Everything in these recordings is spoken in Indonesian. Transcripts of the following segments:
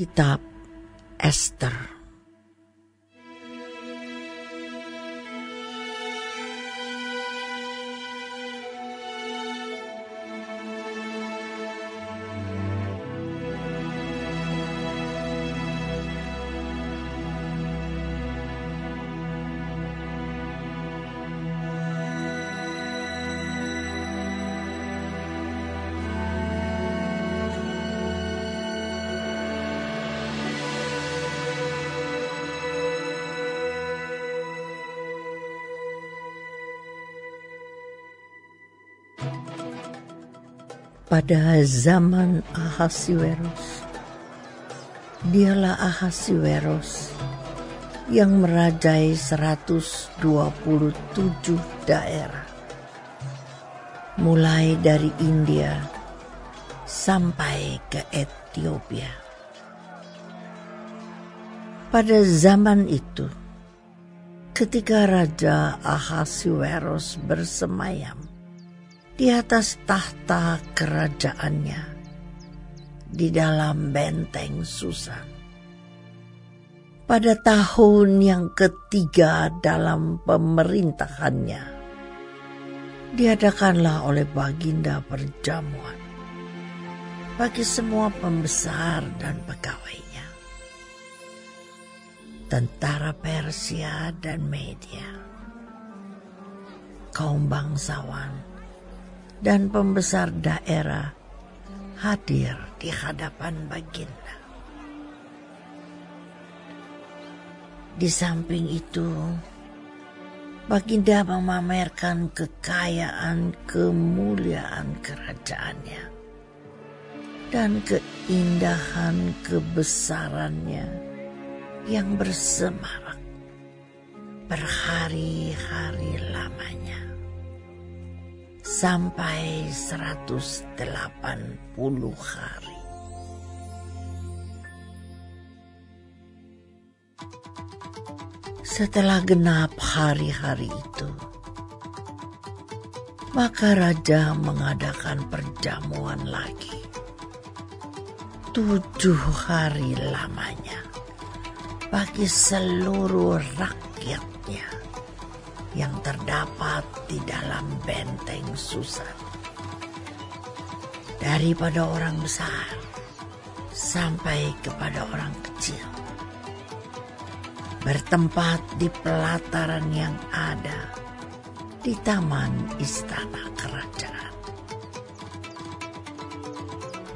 Kitab Ester. Pada zaman Ahasiweros, dialah Ahasiweros yang merajai 127 daerah, mulai dari India sampai ke Ethiopia. Pada zaman itu, ketika Raja Ahasiweros bersemayam di atas tahta kerajaannya di dalam benteng Susan, pada tahun yang ketiga dalam pemerintahannya, diadakanlah oleh Baginda perjamuan bagi semua pembesar dan pegawainya, tentara Persia dan Media, kaum bangsawan dan pembesar daerah hadir di hadapan Baginda. Di samping itu, Baginda memamerkan kekayaan kemuliaan kerajaannya dan keindahan kebesarannya yang bersemarak berhari-hari lamanya, sampai 180 hari. Setelah genap hari-hari itu, maka raja mengadakan perjamuan lagi 7 hari lamanya bagi seluruh rakyatnya yang terdapat di dalam benteng Susan, daripada orang besar sampai kepada orang kecil, bertempat di pelataran yang ada di taman istana kerajaan.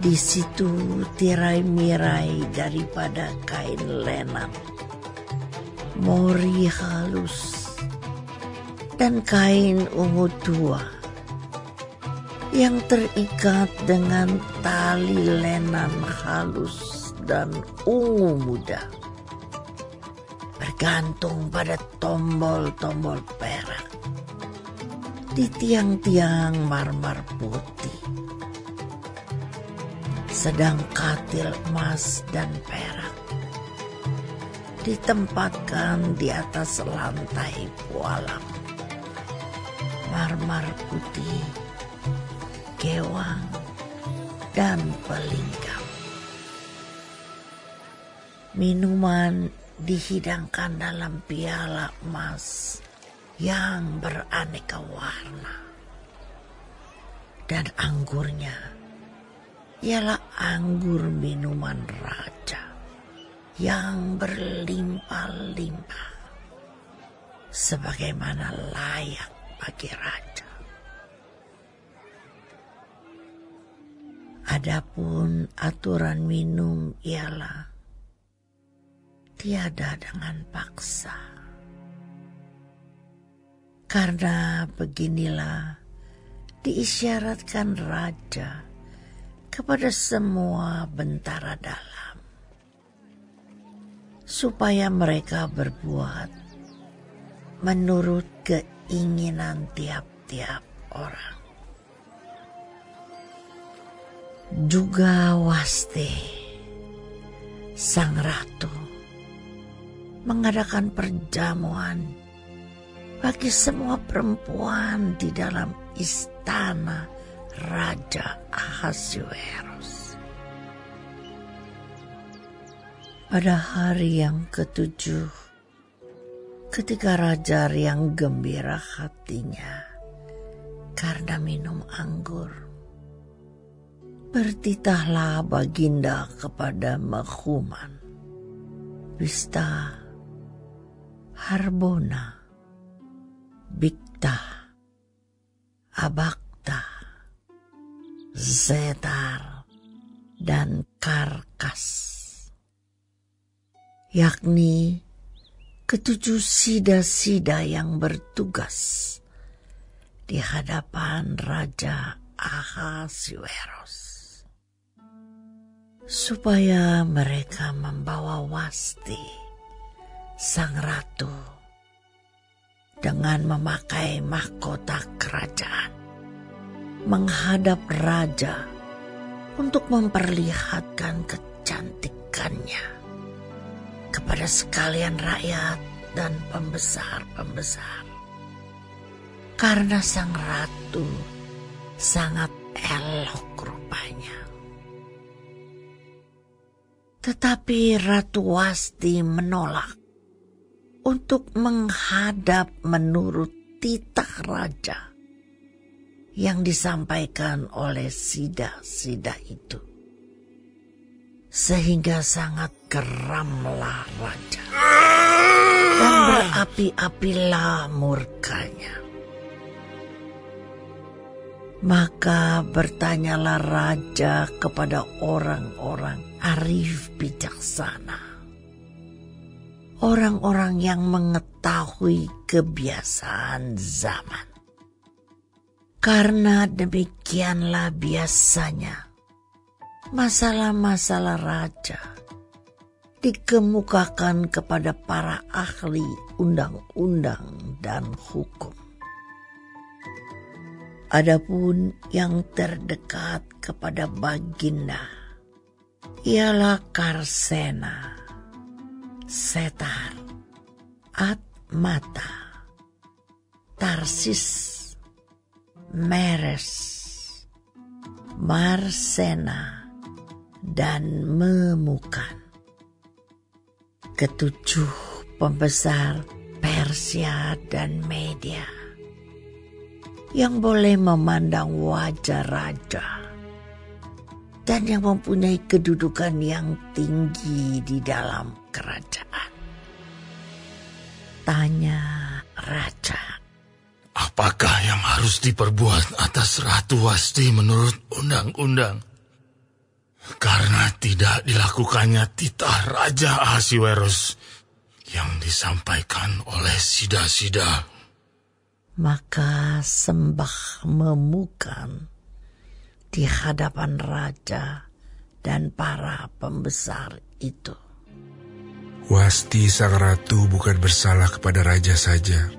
Di situ tirai-mirai daripada kain lenan, mori halus, dan kain ungu tua yang terikat dengan tali lenan halus dan ungu muda, bergantung pada tombol-tombol perak di tiang-tiang marmer putih, sedang katil emas dan perak ditempatkan di atas lantai pualam marmer putih, gewang, dan pelingkap. Minuman dihidangkan dalam piala emas yang beraneka warna, dan anggurnya ialah anggur minuman raja yang berlimpah-limpah, sebagaimana layak bagi raja. Adapun aturan minum ialah tiada dengan paksa, karena beginilah diisyaratkan raja kepada semua bentara dalam, supaya mereka berbuat menurut keinginan tiap-tiap orang. Juga Wasti, sang ratu, mengadakan perjamuan bagi semua perempuan di dalam istana Raja Ahasiweros. Pada hari yang ketujuh, ketika raja riang gembira hatinya karena minum anggur, bertitahlah baginda kepada Mahuman, Wista, Harbona, Bikta, Abakta, Zetar, dan Karkas, yakni ketujuh sida-sida yang bertugas di hadapan Raja Ahasuerus, supaya mereka membawa Wasti, sang ratu, dengan memakai mahkota kerajaan menghadap raja untuk memperlihatkan kecantikannya kepada sekalian rakyat dan pembesar-pembesar, karena sang ratu sangat elok rupanya. Tetapi Ratu Wasti menolak untuk menghadap menurut titah raja yang disampaikan oleh sida-sida itu, sehingga sangat geramlah raja dan berapi-apilah murkanya. Maka bertanyalah raja kepada orang-orang arif bijaksana, orang-orang yang mengetahui kebiasaan zaman. Karena demikianlah biasanya masalah-masalah raja dikemukakan kepada para ahli undang-undang dan hukum. Adapun yang terdekat kepada baginda ialah Karsena, Setar, Atmata, Tarsis, Meres, Marsena, dan Memukan, ketujuh pembesar Persia dan Media yang boleh memandang wajah raja dan yang mempunyai kedudukan yang tinggi di dalam kerajaan. Tanya raja, apakah yang harus diperbuat atas Ratu Wasti menurut undang-undang? Karena tidak dilakukannya titah Raja Ahasuerus yang disampaikan oleh sida-sida. Maka Sembah Memukan di hadapan raja dan para pembesar itu. Wasti sang ratu bukan bersalah kepada raja saja,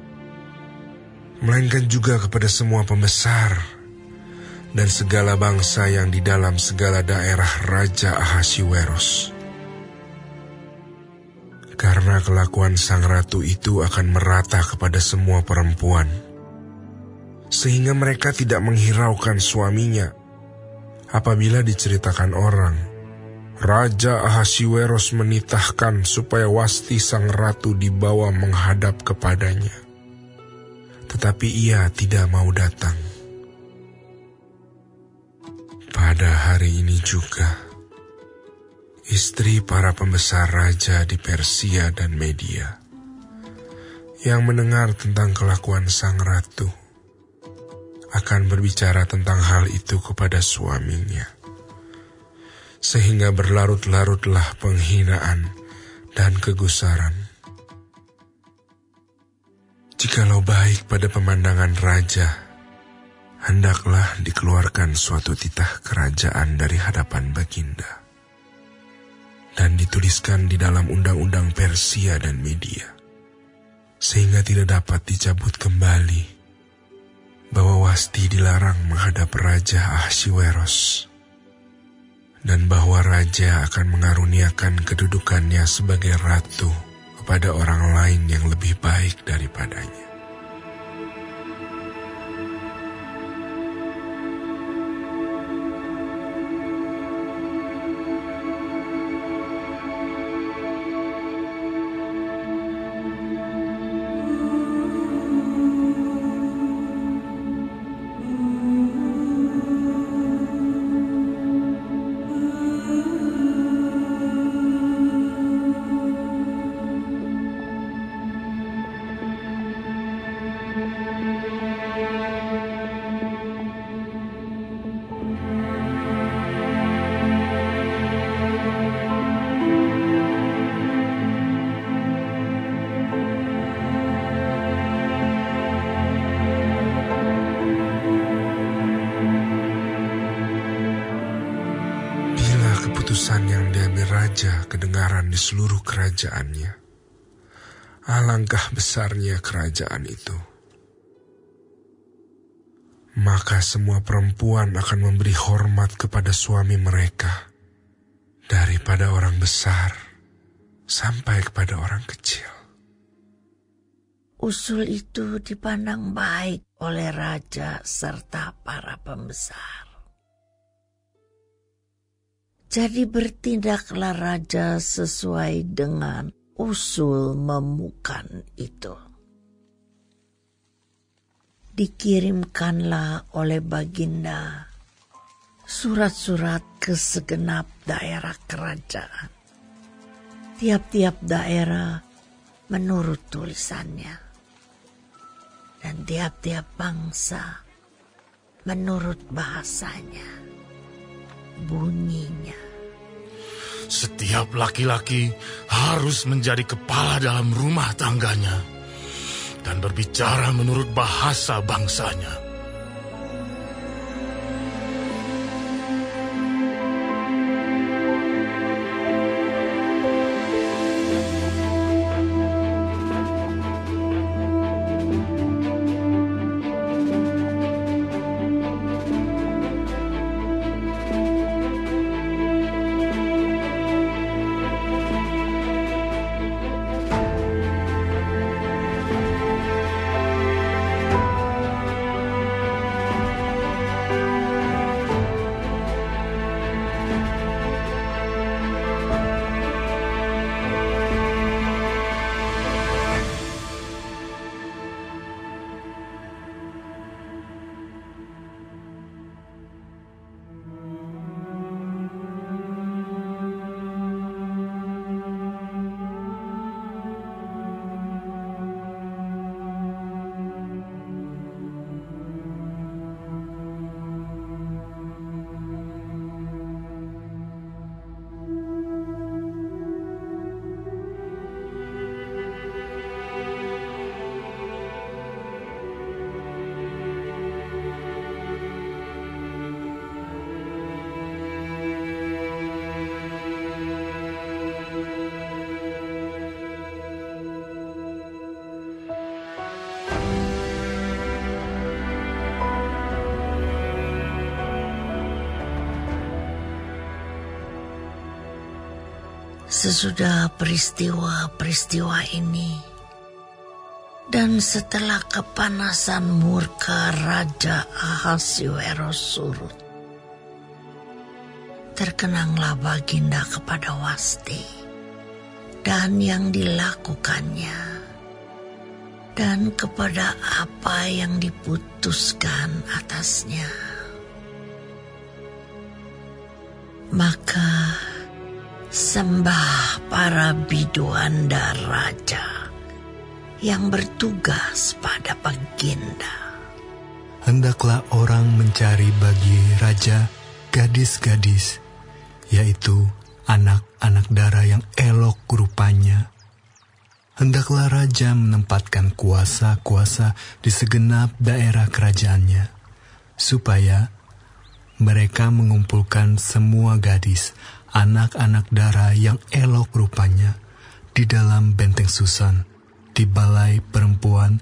melainkan juga kepada semua pembesar dan segala bangsa yang di dalam segala daerah Raja Ahasuerus. Karena kelakuan sang ratu itu akan merata kepada semua perempuan, sehingga mereka tidak menghiraukan suaminya. Apabila diceritakan orang, Raja Ahasuerus menitahkan supaya Wasti sang ratu dibawa menghadap kepadanya, tetapi ia tidak mau datang. Pada hari ini juga, istri para pembesar raja di Persia dan Media yang mendengar tentang kelakuan sang ratu akan berbicara tentang hal itu kepada suaminya, sehingga berlarut-larutlah penghinaan dan kegusaran. Jikalau baik pada pemandangan raja, hendaklah dikeluarkan suatu titah kerajaan dari hadapan baginda dan dituliskan di dalam undang-undang Persia dan Media, sehingga tidak dapat dicabut kembali, bahwa Wasti dilarang menghadap Raja Ahasuerus, dan bahwa raja akan mengaruniakan kedudukannya sebagai ratu kepada orang lain yang lebih baik daripadanya. raja kedengaran di seluruh kerajaannya. Alangkah besarnya kerajaan itu. Maka semua perempuan akan memberi hormat kepada suami mereka, daripada orang besar sampai kepada orang kecil. Usul itu dipandang baik oleh raja serta para pembesar. Jadi bertindaklah raja sesuai dengan usul memukan itu. Dikirimkanlah oleh Baginda surat-surat ke segenap daerah kerajaan. Tiap-tiap daerah menurut tulisannya. Dan tiap-tiap bangsa menurut bahasanya, bunyinya. Setiap laki-laki harus menjadi kepala dalam rumah tangganya dan berbicara menurut bahasa bangsanya. Sesudah peristiwa-peristiwa ini, dan setelah kepanasan murka Raja Ahasuerus surut, terkenanglah Baginda kepada Wasti dan yang dilakukannya, dan kepada apa yang diputuskan atasnya. Maka sembah para biduan dan raja yang bertugas pada Baginda. Hendaklah orang mencari bagi raja gadis-gadis, yaitu anak-anak dara yang elok rupanya. Hendaklah raja menempatkan kuasa-kuasa di segenap daerah kerajaannya, supaya mereka mengumpulkan semua gadis, anak-anak dara yang elok rupanya di dalam benteng Susan, di balai perempuan,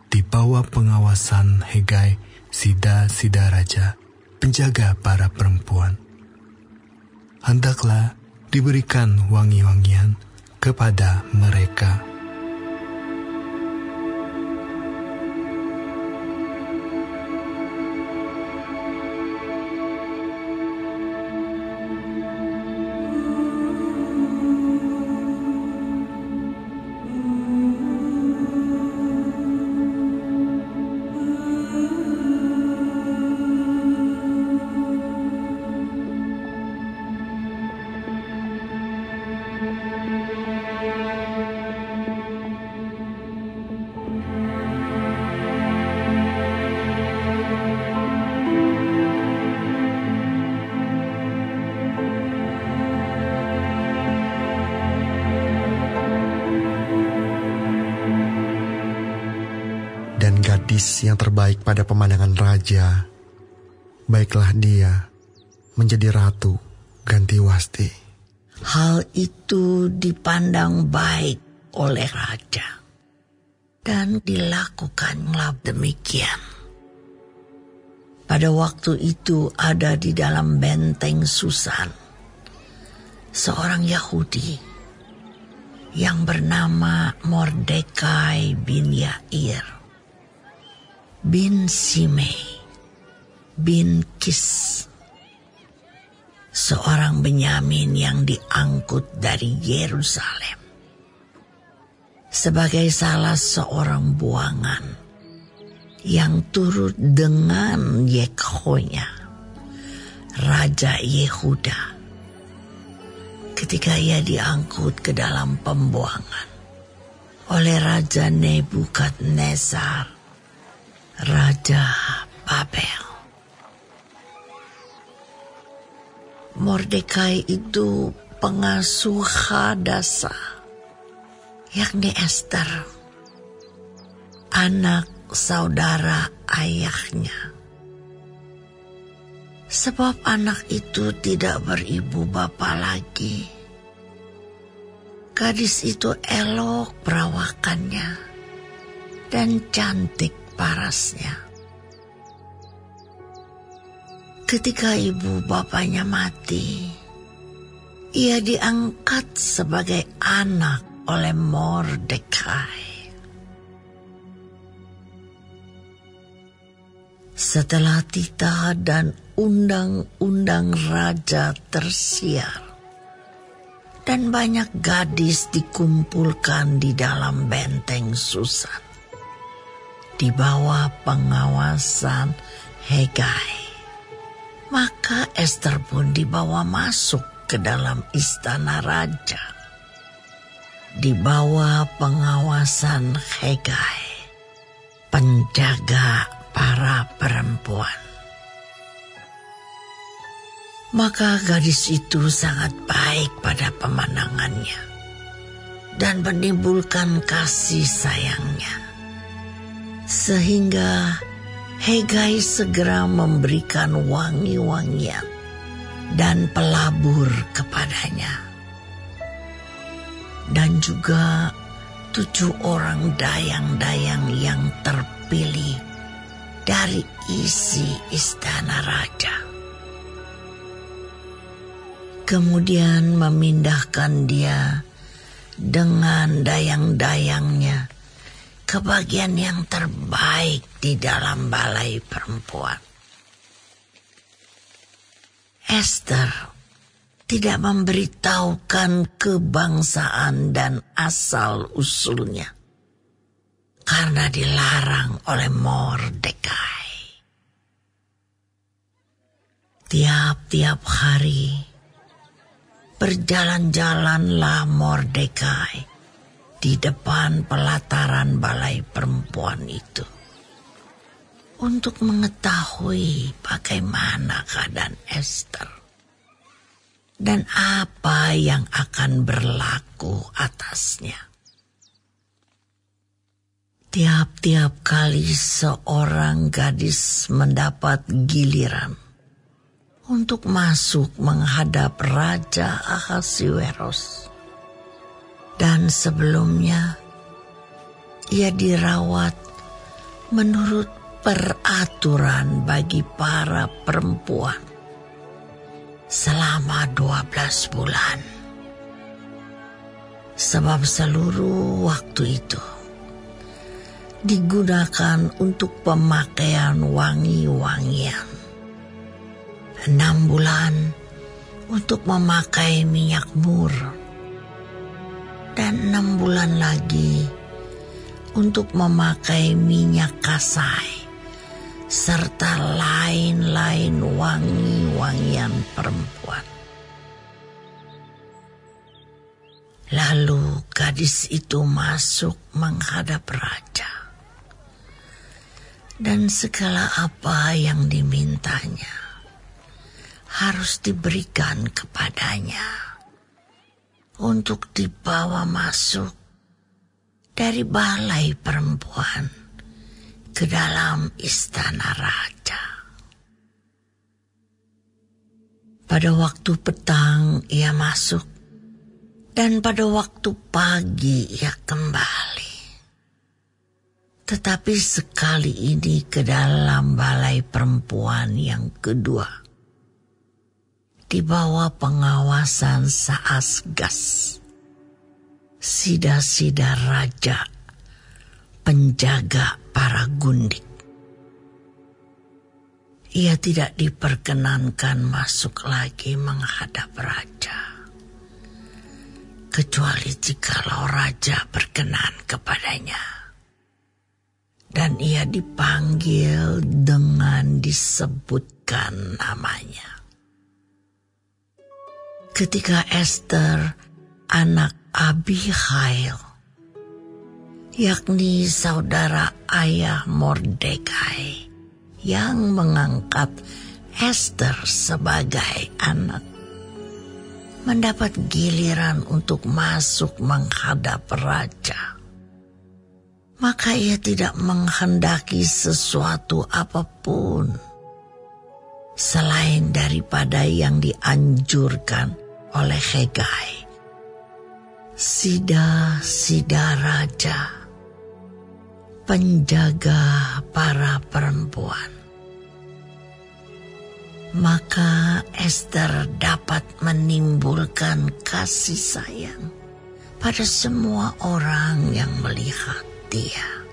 di bawah pengawasan Hegai, sida-sida raja, penjaga para perempuan. Hendaklah diberikan wangi-wangian kepada mereka. Dan gadis yang terbaik pada pemandangan raja, baiklah dia menjadi ratu ganti Wasti. Hal itu dipandang baik oleh raja, dan dilakukanlah demikian. Pada waktu itu ada di dalam benteng Susan seorang Yahudi yang bernama Mordekai bin Yair bin Simei bin Kis, seorang Benyamin yang diangkut dari Yerusalem sebagai salah seorang buangan yang turut dengan Yekhonya, Raja Yehuda, ketika ia diangkut ke dalam pembuangan oleh Raja Nebukadnezar, Raja Babel. Mordekai itu pengasuh Hadasa, yakni Ester, anak saudara ayahnya. Sebab anak itu tidak beribu bapa lagi. Gadis itu elok perawakannya dan cantik parasnya. Ketika ibu bapanya mati, ia diangkat sebagai anak oleh Mordekai. Setelah titah dan undang-undang raja tersiar, dan banyak gadis dikumpulkan di dalam benteng Susan, di bawah pengawasan Hegai, maka Ester pun dibawa masuk ke dalam istana raja, di bawah pengawasan Hegai, penjaga para perempuan. Maka gadis itu sangat baik pada pemandangannya dan menimbulkan kasih sayangnya, sehingga Hegai segera memberikan wangi-wangian dan pelabur kepadanya, dan juga 7 orang dayang-dayang yang terpilih dari isi istana raja. Kemudian memindahkan dia dengan dayang-dayangnya ke bagian yang terbaik di dalam balai perempuan. Ester tidak memberitahukan kebangsaan dan asal-usulnya karena dilarang oleh Mordekai. Tiap-tiap hari berjalan-jalanlah Mordekai di depan pelataran balai perempuan itu untuk mengetahui bagaimana keadaan Ester dan apa yang akan berlaku atasnya. Tiap-tiap kali seorang gadis mendapat giliran untuk masuk menghadap Raja Ahasiweros, dan sebelumnya ia dirawat menurut peraturan bagi para perempuan selama 12 bulan. Sebab seluruh waktu itu digunakan untuk pemakaian wangi-wangian, 6 bulan untuk memakai minyak mur, dan 6 bulan lagi untuk memakai minyak kasai, serta lain-lain wangi-wangian perempuan. Lalu gadis itu masuk menghadap raja, dan segala apa yang dimintanya harus diberikan kepadanya untuk dibawa masuk dari balai perempuan ke dalam istana raja. Pada waktu petang ia masuk Dan pada waktu pagi ia kembali. Tetapi sekali ini ke dalam balai perempuan yang kedua. Di bawah pengawasan Saasgas, sida-sida raja, penjaga para gundik. Ia tidak diperkenankan masuk lagi menghadap raja, kecuali jikalau raja berkenan kepadanya. Dan ia dipanggil dengan disebutkan namanya. Ketika Ester, anak Abihail, yakni saudara ayah Mordekai, yang mengangkat Ester sebagai anak, mendapat giliran untuk masuk menghadap raja, maka ia tidak menghendaki sesuatu apapun selain daripada yang dianjurkan oleh Hegai, sida-sida raja, penjaga para perempuan. Maka Ester dapat menimbulkan kasih sayang pada semua orang yang melihat dia.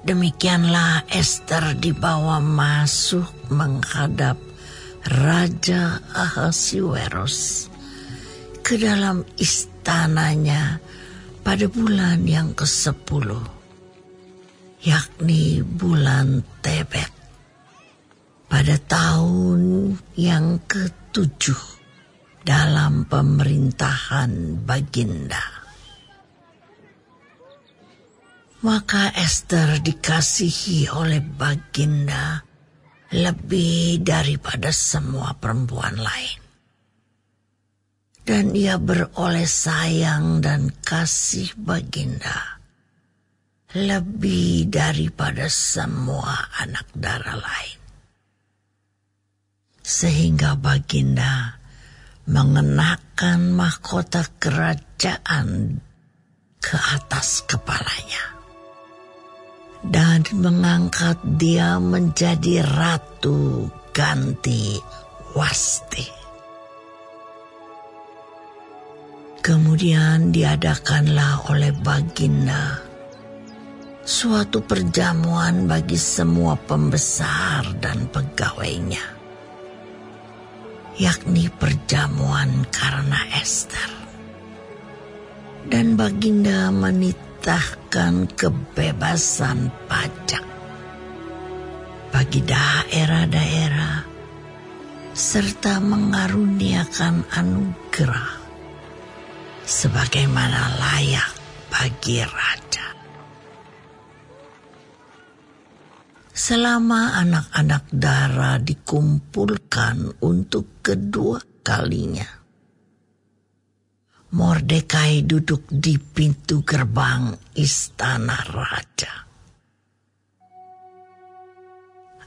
Demikianlah Ester dibawa masuk menghadap Raja Ahasiweros ke dalam istananya pada bulan yang ke-10, yakni bulan Tebet, pada tahun yang ke-7 dalam pemerintahan Baginda. Maka Ester dikasihi oleh Baginda lebih daripada semua perempuan lain. Dan ia beroleh sayang dan kasih Baginda lebih daripada semua anak dara lain. Sehingga Baginda mengenakan mahkota kerajaan ke atas kepalanya dan mengangkat dia menjadi ratu ganti Wasti. Kemudian diadakanlah oleh Baginda suatu perjamuan bagi semua pembesar dan pegawainya, yakni perjamuan karena Ester. Dan Baginda menitahkan kebebasan pajak bagi daerah-daerah serta mengaruniakan anugerah sebagaimana layak bagi raja. Selama anak-anak dara dikumpulkan untuk kedua kalinya, Mordekai duduk di pintu gerbang istana raja.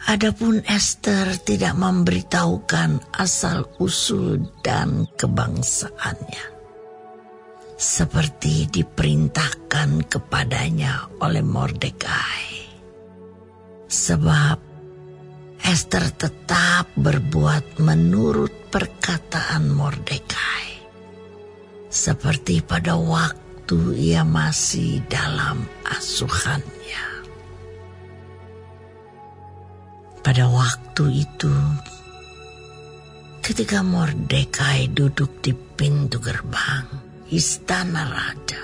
Adapun Ester tidak memberitahukan asal-usul dan kebangsaannya, seperti diperintahkan kepadanya oleh Mordekai. Sebab Ester tetap berbuat menurut perkataan Mordekai, seperti pada waktu ia masih dalam asuhannya. Pada waktu itu, ketika Mordekai duduk di pintu gerbang istana raja,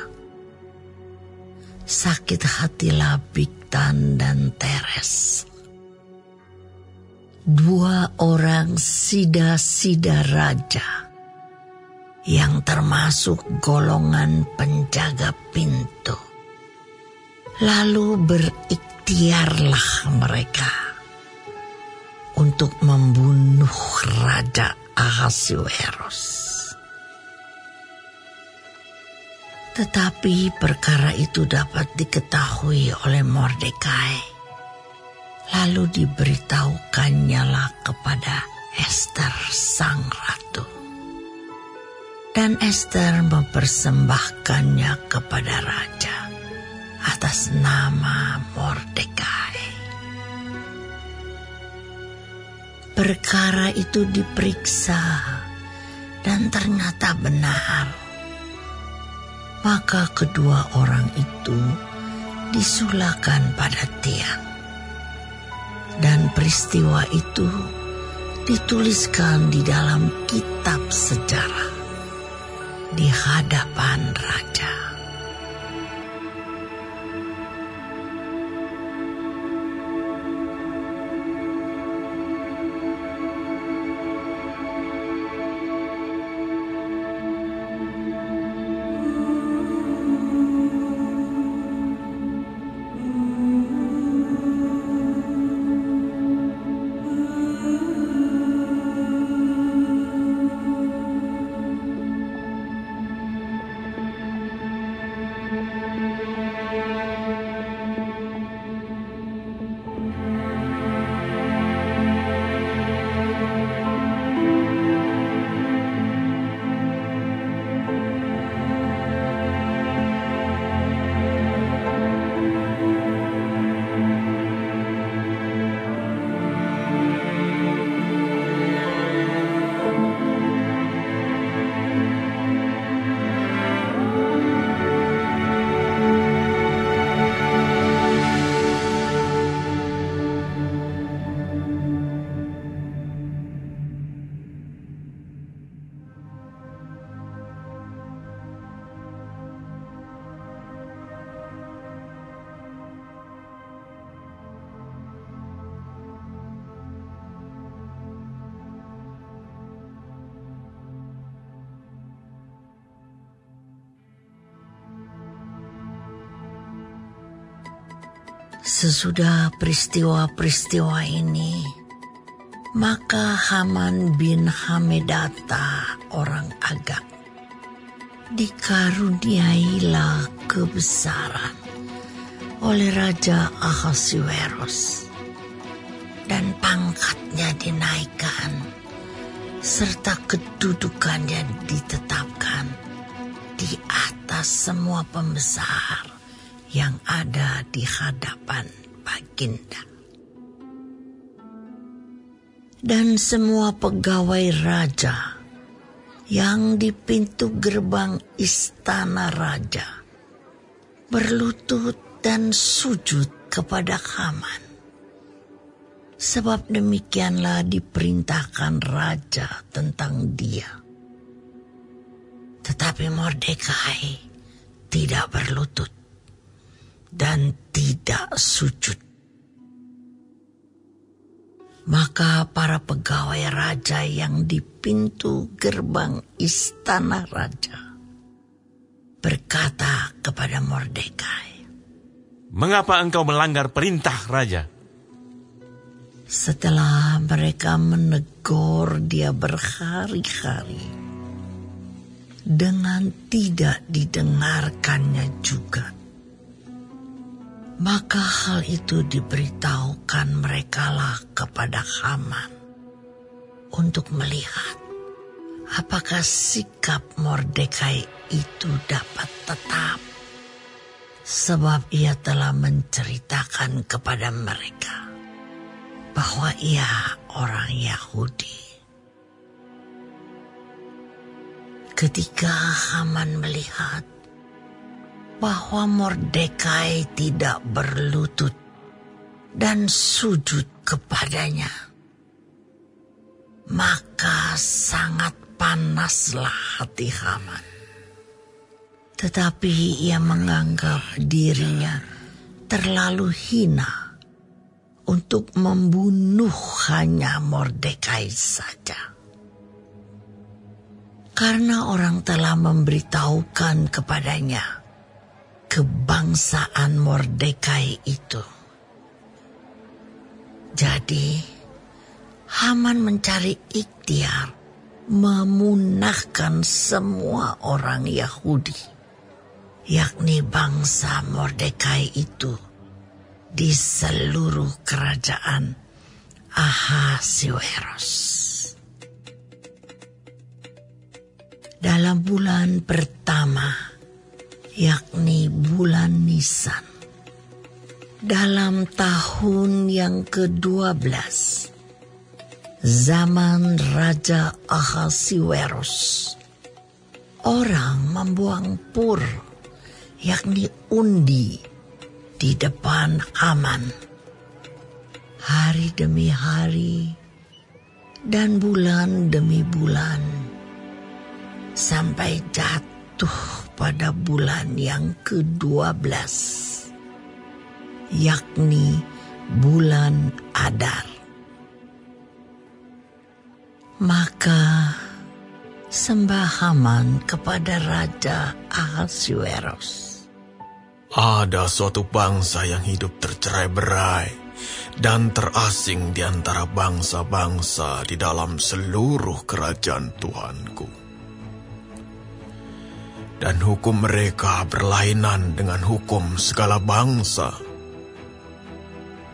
sakit hatilah Bigtan dan Teres, dua orang sida-sida raja yang termasuk golongan penjaga pintu. Lalu berikhtiarlah mereka untuk membunuh Raja Ahasiweros. Tetapi perkara itu dapat diketahui oleh Mordekai, lalu diberitahukannya kepada Ester sang ratu. Dan Ester mempersembahkannya kepada raja atas nama Mordekai. Perkara itu diperiksa dan ternyata benar. Maka kedua orang itu disulakan pada tiang. Dan peristiwa itu dituliskan di dalam kitab sejarah di hadapan raja. Sesudah peristiwa-peristiwa ini, maka Haman bin Hamedata orang Agag dikaruniailah kebesaran oleh Raja Ahasuerus, dan pangkatnya dinaikkan serta kedudukannya ditetapkan di atas semua pembesar yang ada di hadapan Baginda. Dan semua pegawai raja yang di pintu gerbang istana raja berlutut dan sujud kepada Haman. Sebab demikianlah diperintahkan raja tentang dia. Tetapi Mordekai tidak berlutut dan tidak sujud. Maka para pegawai raja yang di pintu gerbang istana raja berkata kepada Mordekai, "Mengapa engkau melanggar perintah raja?" Setelah mereka menegur dia berhari-hari, dengan tidak didengarkannya juga, maka hal itu diberitahukan merekalah kepada Haman untuk melihat apakah sikap Mordekai itu dapat tetap, sebab ia telah menceritakan kepada mereka bahwa ia orang Yahudi. Ketika Haman melihat bahwa Mordekai tidak berlutut dan sujud kepadanya, maka sangat panaslah hati Haman. Tetapi ia menganggap dirinya terlalu hina untuk membunuh hanya Mordekai saja. Karena orang telah memberitahukan kepadanya kebangsaan Mordekai itu. Jadi Haman mencari ikhtiar memunahkan semua orang Yahudi, yakni bangsa Mordekai itu, di seluruh kerajaan Ahasuerus. dalam bulan pertama, yakni bulan Nisan, dalam tahun yang ke-12, zaman Raja Ahasiweros, orang membuang pur, yakni undi, di depan Haman. Hari demi hari dan bulan demi bulan, sampai jatuh pada bulan yang ke-12, yakni bulan Adar. Maka sembah Haman kepada Raja Ahasiweros. Ada suatu bangsa yang hidup tercerai-berai dan terasing di antara bangsa-bangsa di dalam seluruh kerajaan Tuanku. Dan hukum mereka berlainan dengan hukum segala bangsa.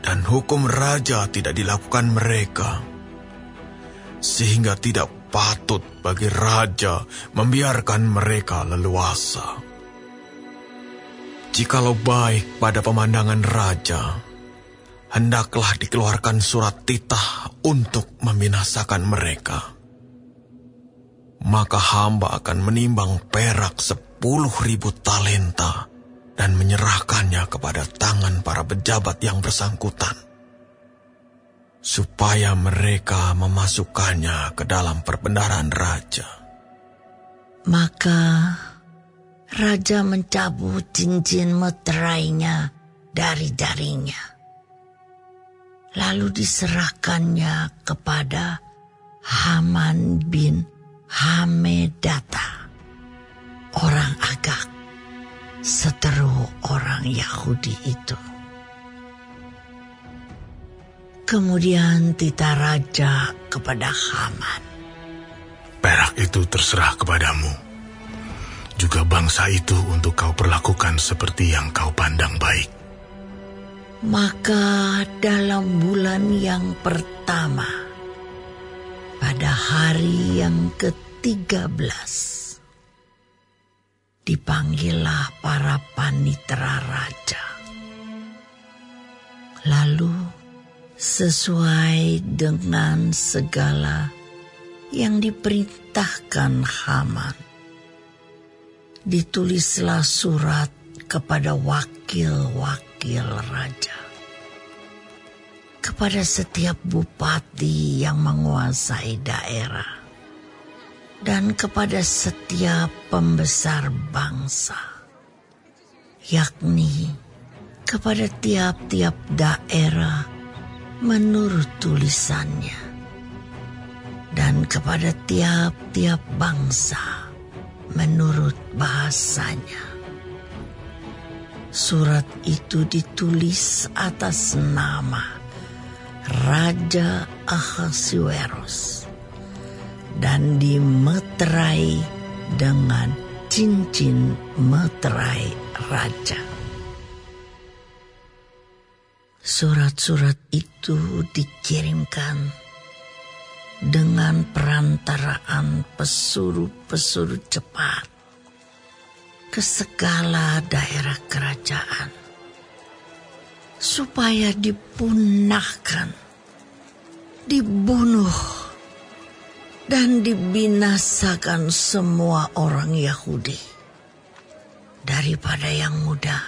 Dan hukum raja tidak dilakukan mereka, sehingga tidak patut bagi raja membiarkan mereka leluasa. Jikalau baik pada pemandangan raja, hendaklah dikeluarkan surat titah untuk membinasakan mereka. Maka hamba akan menimbang perak 10.000 talenta dan menyerahkannya kepada tangan para pejabat yang bersangkutan, supaya mereka memasukkannya ke dalam perbendaharaan raja. Maka raja mencabut cincin meterainya dari jarinya, lalu diserahkannya kepada Haman bin Hamedata, orang Agag, seteru orang Yahudi itu. Kemudian titah raja kepada Haman. Perak itu terserah kepadamu. Juga bangsa itu untuk kau perlakukan seperti yang kau pandang baik. Maka dalam bulan yang pertama, pada hari yang ke-13, dipanggillah para panitera raja. Lalu sesuai dengan segala yang diperintahkan Haman, ditulislah surat kepada wakil-wakil raja, kepada setiap bupati yang menguasai daerah, dan kepada setiap pembesar bangsa, yakni kepada tiap-tiap daerah menurut tulisannya, dan kepada tiap-tiap bangsa menurut bahasanya. Surat itu ditulis atas nama Raja Ahasiweros dan dimeterai dengan cincin meterai raja. Surat-surat itu dikirimkan dengan perantaraan pesuruh-pesuruh cepat ke segala daerah kerajaan, supaya dipunahkan, dibunuh, dan dibinasakan semua orang Yahudi, daripada yang muda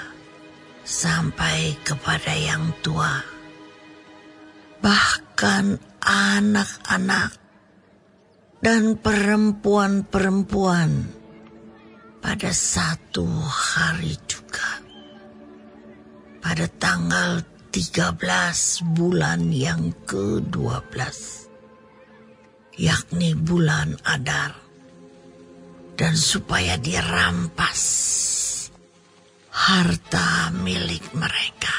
sampai kepada yang tua, bahkan anak-anak dan perempuan-perempuan pada satu hari juga, pada tanggal 13 bulan yang ke-12, yakni bulan Adar, dan supaya dirampas harta milik mereka.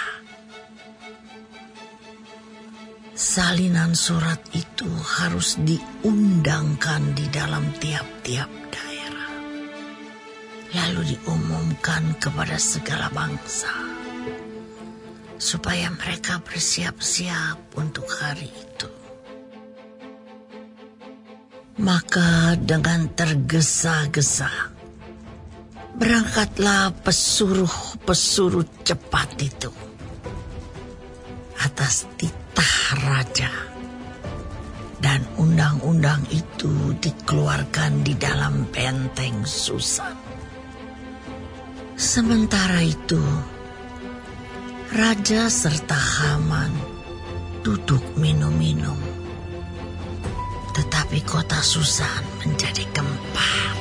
Salinan surat itu harus diundangkan di dalam tiap-tiap daerah, lalu diumumkan kepada segala bangsa, supaya mereka bersiap-siap untuk hari itu. Maka dengan tergesa-gesa berangkatlah pesuruh-pesuruh cepat itu atas titah raja, dan undang-undang itu dikeluarkan di dalam benteng Susan. Sementara itu, raja serta Haman duduk minum-minum, tetapi kota Susan menjadi gempar.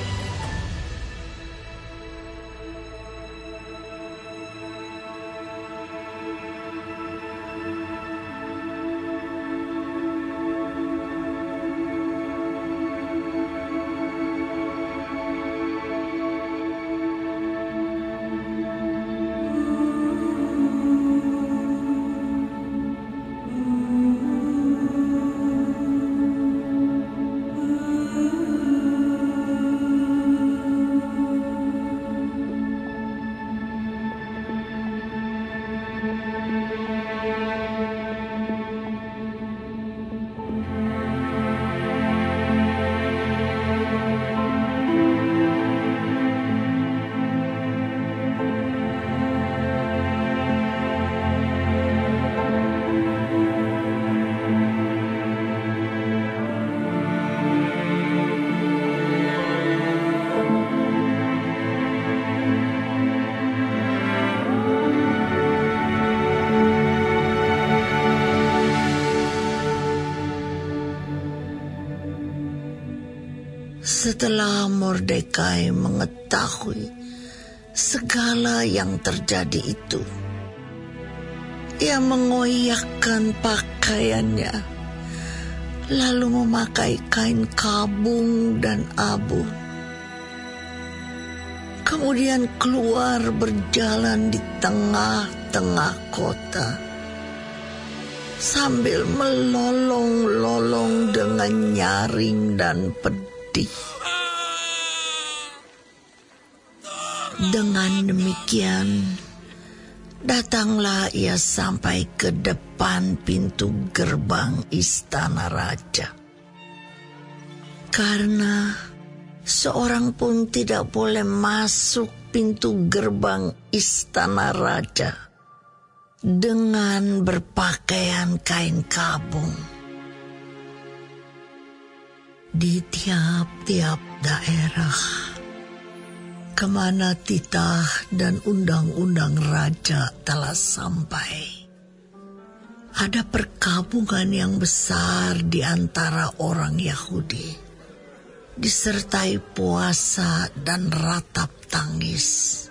Setelah Mordekai mengetahui segala yang terjadi itu, ia mengoyakkan pakaiannya, lalu memakai kain kabung dan abu. Kemudian keluar berjalan di tengah-tengah kota, sambil melolong-lolong dengan nyaring dan pedih. Dengan demikian, datanglah ia sampai ke depan pintu gerbang istana raja. Karena seorang pun tidak boleh masuk pintu gerbang istana raja dengan berpakaian kain kabung. Di tiap-tiap daerah kemana titah dan undang-undang raja telah sampai, ada perkabungan yang besar di antara orang Yahudi, disertai puasa dan ratap tangis.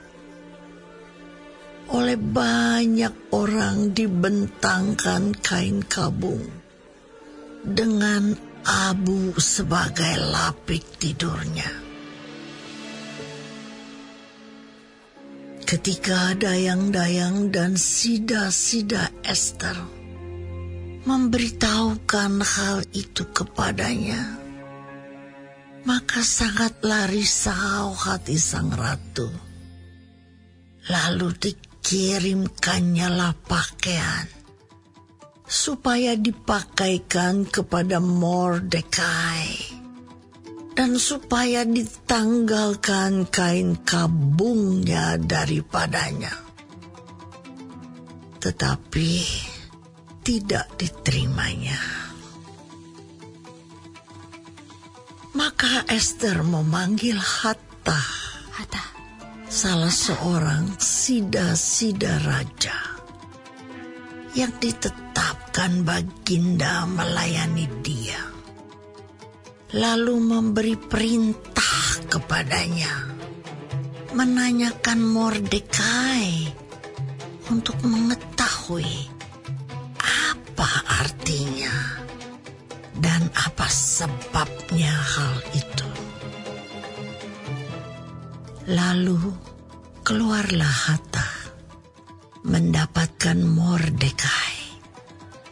Oleh banyak orang dibentangkan kain kabung dengan abu sebagai lapik tidurnya. Ketika dayang-dayang dan sida-sida Ester memberitahukan hal itu kepadanya, maka sangatlah risau hati sang ratu. Lalu dikirimkannyalah pakaian supaya dipakaikan kepada Mordekai, dan supaya ditanggalkan kain kabungnya daripadanya. Tetapi tidak diterimanya. Maka Ester memanggil Hattah, salah seorang sida-sida raja yang ditetapkan baginda melayani dia, lalu memberi perintah kepadanya menanyakan Mordekai untuk mengetahui apa artinya dan apa sebabnya hal itu. Lalu keluarlah Hattah mendapatkan Mordekai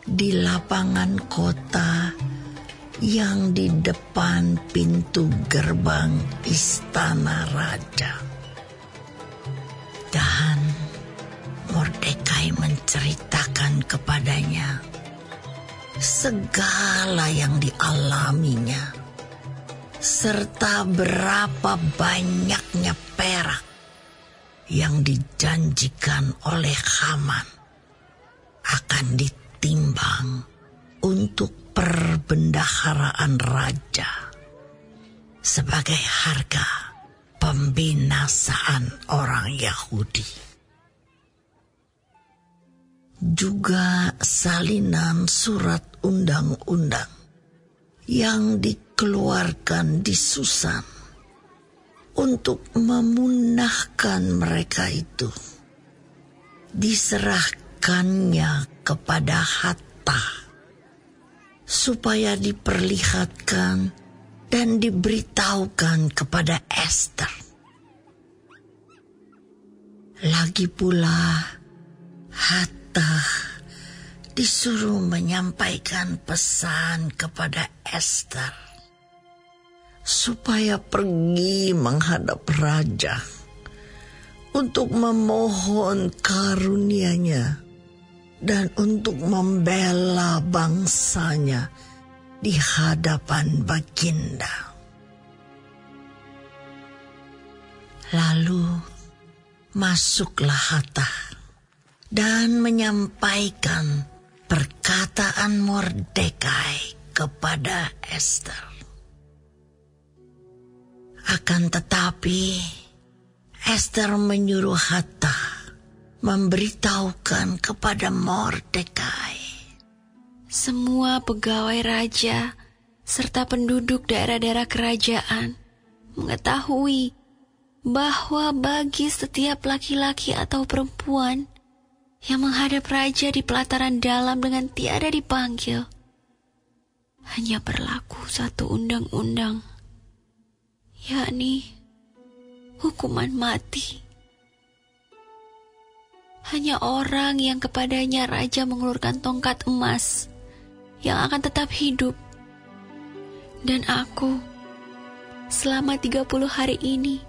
di lapangan kota yang di depan pintu gerbang istana raja. Dan Mordekai menceritakan kepadanya segala yang dialaminya serta berapa banyaknya perak yang dijanjikan oleh Haman akan ditimbang untuk perbendaharaan raja sebagai harga pembinasaan orang Yahudi. Juga salinan surat undang-undang yang dikeluarkan di Susan untuk memunahkan mereka itu diserahkannya kepada Hatta supaya diperlihatkan dan diberitahukan kepada Ester. Lagi pula Hatta disuruh menyampaikan pesan kepada Ester supaya pergi menghadap raja untuk memohon karunia-Nya dan untuk membela bangsanya di hadapan Baginda. Lalu masuklah Hatta dan menyampaikan perkataan Mordekai kepada Ester. Akan tetapi Ester menyuruh Hatta memberitahukan kepada Mordekai, semua pegawai raja serta penduduk daerah-daerah kerajaan mengetahui bahwa bagi setiap laki-laki atau perempuan yang menghadap raja di pelataran dalam dengan tiada dipanggil, hanya berlaku satu undang-undang, yakni hukuman mati. Hanya orang yang kepadanya raja mengulurkan tongkat emas yang akan tetap hidup. Dan aku selama 30 hari ini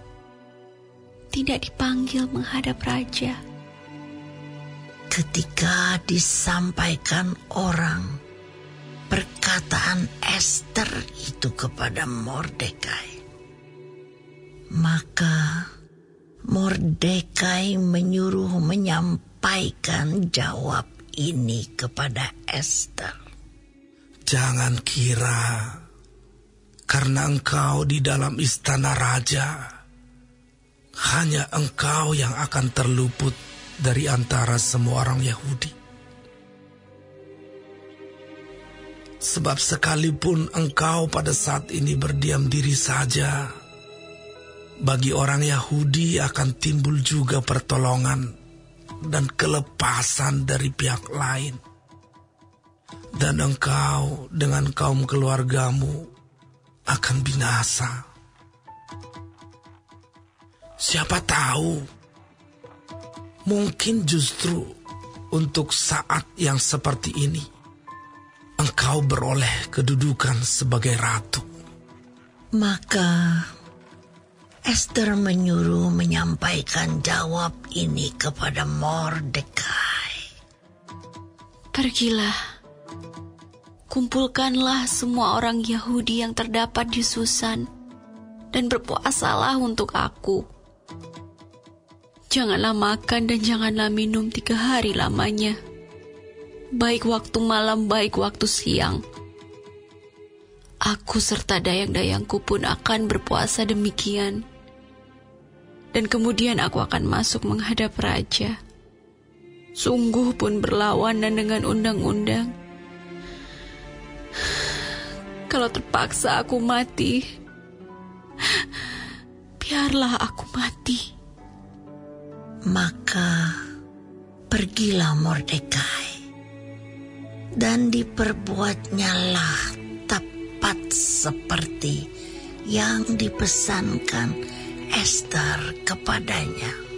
tidak dipanggil menghadap raja. Ketika disampaikan orang perkataan Ester itu kepada Mordekai, maka Mordekai menyuruh menyampaikan jawab ini kepada Ester. Jangan kira karena engkau di dalam istana raja, hanya engkau yang akan terluput dari antara semua orang Yahudi. Sebab sekalipun engkau pada saat ini berdiam diri saja, bagi orang Yahudi akan timbul juga pertolongan dan kelepasan dari pihak lain. Dan engkau dengan kaum keluargamu akan binasa. Siapa tahu, mungkin justru untuk saat yang seperti ini, engkau beroleh kedudukan sebagai ratu. Maka Ester menyuruh menyampaikan jawab ini kepada Mordekai. Pergilah, kumpulkanlah semua orang Yahudi yang terdapat di Susan dan berpuasalah untuk aku. Janganlah makan dan janganlah minum 3 hari lamanya, baik waktu malam baik waktu siang. Aku serta dayang-dayangku pun akan berpuasa demikian. Dan kemudian aku akan masuk menghadap raja. Sungguh pun berlawanan dengan undang-undang. Kalau terpaksa aku mati, biarlah aku mati. Maka pergilah Mordekai, dan diperbuatnyalah tepat seperti yang dipesankan Ester kepadanya.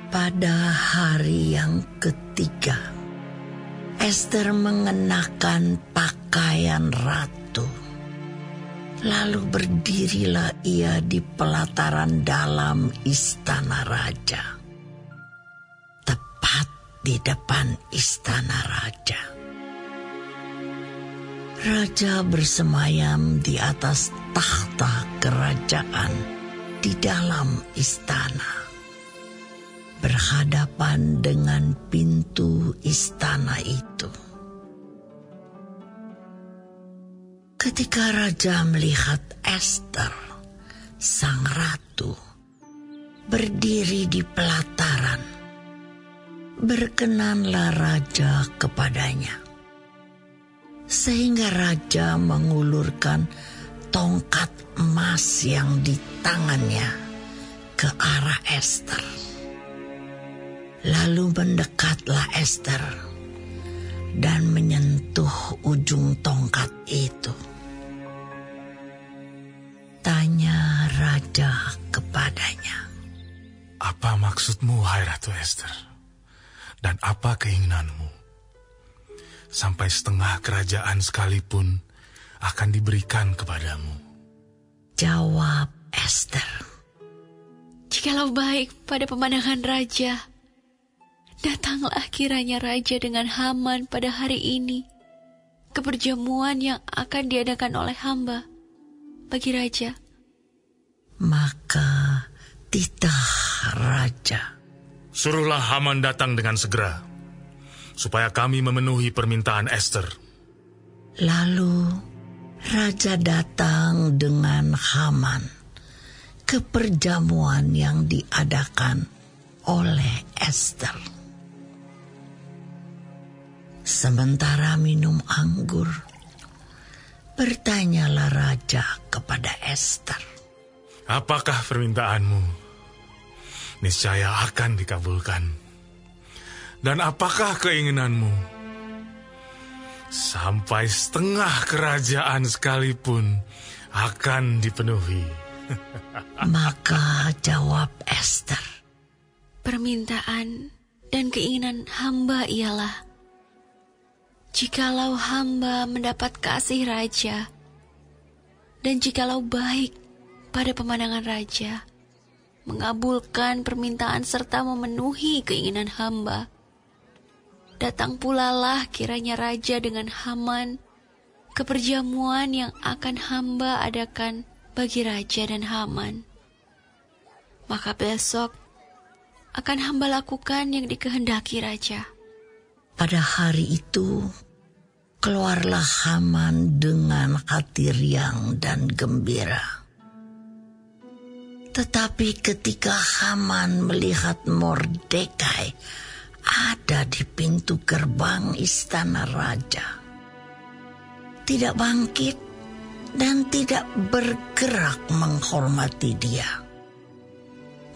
Pada hari yang ketiga, Ester mengenakan pakaian ratu. Lalu berdirilah ia di pelataran dalam istana raja, tepat di depan istana raja. Raja bersemayam di atas takhta kerajaan di dalam istana, berhadapan dengan pintu istana itu. Ketika raja melihat Ester, sang ratu, berdiri di pelataran, berkenanlah raja kepadanya, sehingga raja mengulurkan tongkat emas yang di tangannya ke arah Ester. Lalu mendekatlah Ester dan menyentuh ujung tongkat itu. Tanya raja kepadanya, "Apa maksudmu, hai Ratu Ester? Dan apa keinginanmu? Sampai setengah kerajaan sekalipun akan diberikan kepadamu." Jawab Ester, "Jikalau baik pada pemandangan raja, datanglah kiranya raja dengan Haman pada hari ini ke perjamuan yang akan diadakan oleh hamba bagi raja." Maka titah raja, "Suruhlah Haman datang dengan segera, supaya kami memenuhi permintaan Ester." Lalu raja datang dengan Haman ke perjamuan yang diadakan oleh Ester. Sementara minum anggur, bertanyalah raja kepada Ester, "Apakah permintaanmu? Niscaya akan dikabulkan. Dan apakah keinginanmu? Sampai setengah kerajaan sekalipun akan dipenuhi." Maka jawab Ester, "Permintaan dan keinginan hamba ialah, jikalau hamba mendapat kasih raja, dan jikalau baik pada pemandangan raja, mengabulkan permintaan serta memenuhi keinginan hamba, datang pulalah kiranya raja dengan Haman ke perjamuan yang akan hamba adakan bagi raja dan Haman. Maka besok akan hamba lakukan yang dikehendaki raja." Pada hari itu, keluarlah Haman dengan hati riang dan gembira. Tetapi ketika Haman melihat Mordekai ada di pintu gerbang istana raja, tidak bangkit dan tidak bergerak menghormati dia,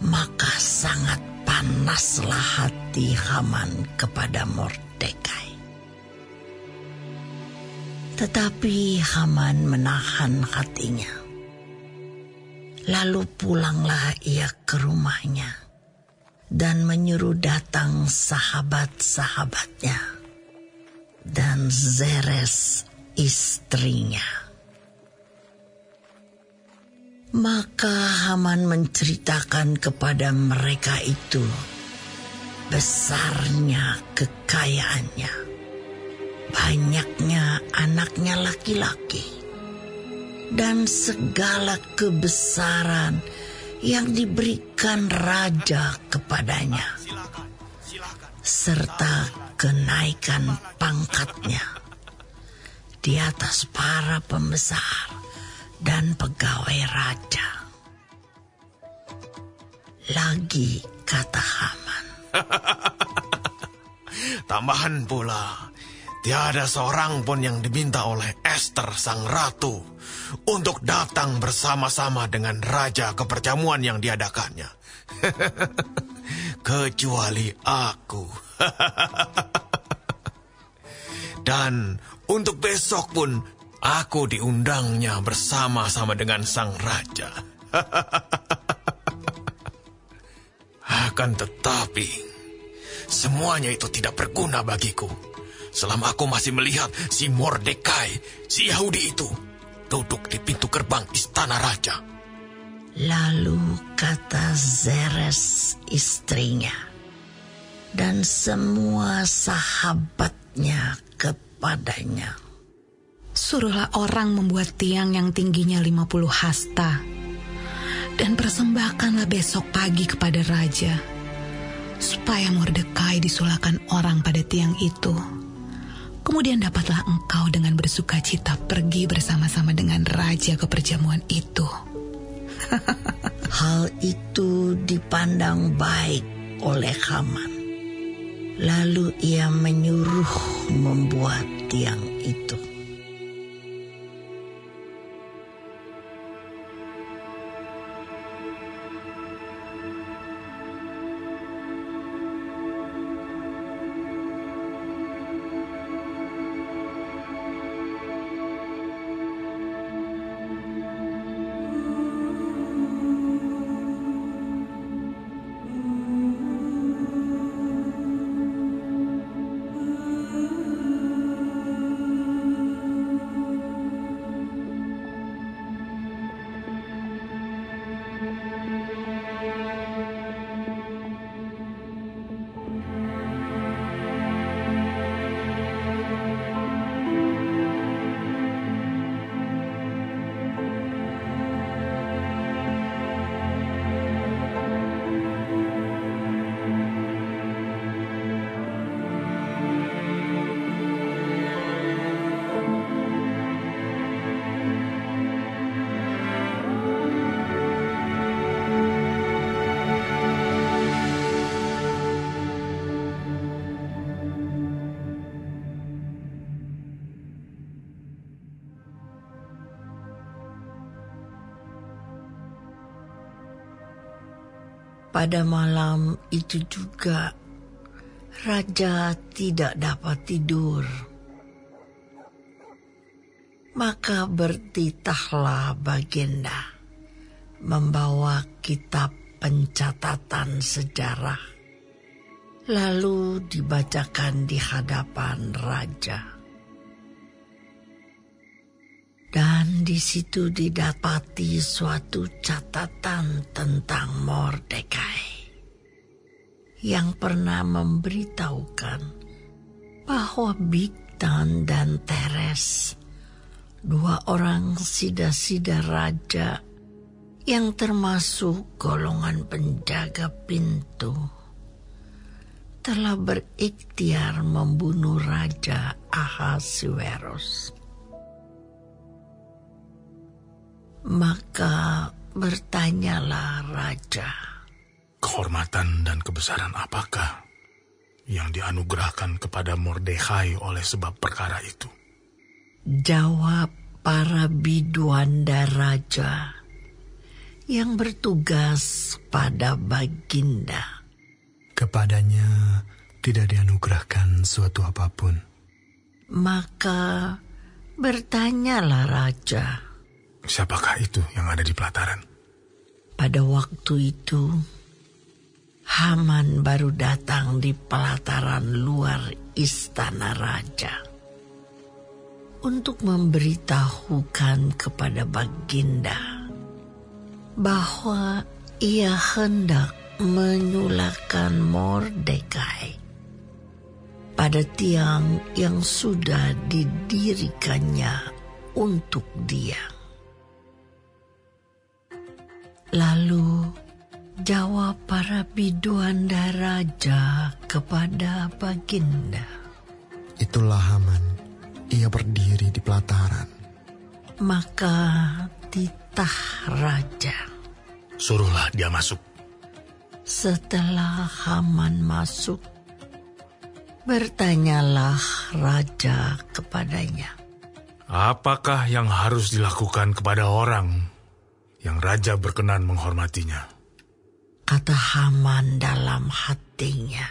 maka sangat panaslah hati Haman kepada Mordekai. Tetapi Haman menahan hatinya. Lalu pulanglah ia ke rumahnya dan menyuruh datang sahabat-sahabatnya dan Zeres istrinya. Maka Haman menceritakan kepada mereka itu besarnya kekayaannya, banyaknya anaknya laki-laki, dan segala kebesaran yang diberikan raja kepadanya, serta kenaikan pangkatnya di atas para pembesar dan pegawai raja. Lagi kata Haman, "Tambahan pula, tiada seorang pun yang diminta oleh Ester sang ratu untuk datang bersama-sama dengan raja ke perjamuan yang diadakannya. Kecuali aku. Dan untuk besok pun aku diundangnya bersama-sama dengan sang raja." Akan tetapi, semuanya itu tidak berguna bagiku selama aku masih melihat si Mordekai, si Yahudi itu, duduk di pintu gerbang istana raja. Lalu kata Zeres istrinya dan semua sahabatnya kepadanya, suruhlah orang membuat tiang yang tingginya 50 hasta, dan persembahkanlah besok pagi kepada raja, supaya Mordekai disulahkan orang pada tiang itu. Kemudian dapatlah engkau dengan bersuka cita pergi bersama-sama dengan raja ke perjamuan itu. Hal itu dipandang baik oleh Haman. Lalu ia menyuruh membuat tiang itu. Pada malam itu juga, raja tidak dapat tidur. Maka bertitahlah Bagenda membawa kitab pencatatan sejarah, lalu dibacakan di hadapan raja. Dan di situ didapati suatu catatan tentang Mordekai yang pernah memberitahukan bahwa Bigtan dan Teres, dua orang sida-sida raja yang termasuk golongan penjaga pintu, telah berikhtiar membunuh Raja Ahasuerus. Maka bertanyalah raja, kehormatan dan kebesaran apakah yang dianugerahkan kepada Mordekai oleh sebab perkara itu? Jawab para biduanda raja yang bertugas pada Baginda. Kepadanya tidak dianugerahkan suatu apapun. Maka bertanyalah raja, siapakah itu yang ada di pelataran? Pada waktu itu, Haman baru datang di pelataran luar istana raja untuk memberitahukan kepada Baginda bahwa ia hendak menyulahkan Mordekai pada tiang yang sudah didirikannya untuk dia. Lalu jawab para biduanda raja kepada Baginda, itulah Haman, ia berdiri di pelataran. Maka titah raja, suruhlah dia masuk. Setelah Haman masuk, bertanyalah raja kepadanya, apakah yang harus dilakukan kepada orang yang raja berkenan menghormatinya? Kata Haman dalam hatinya,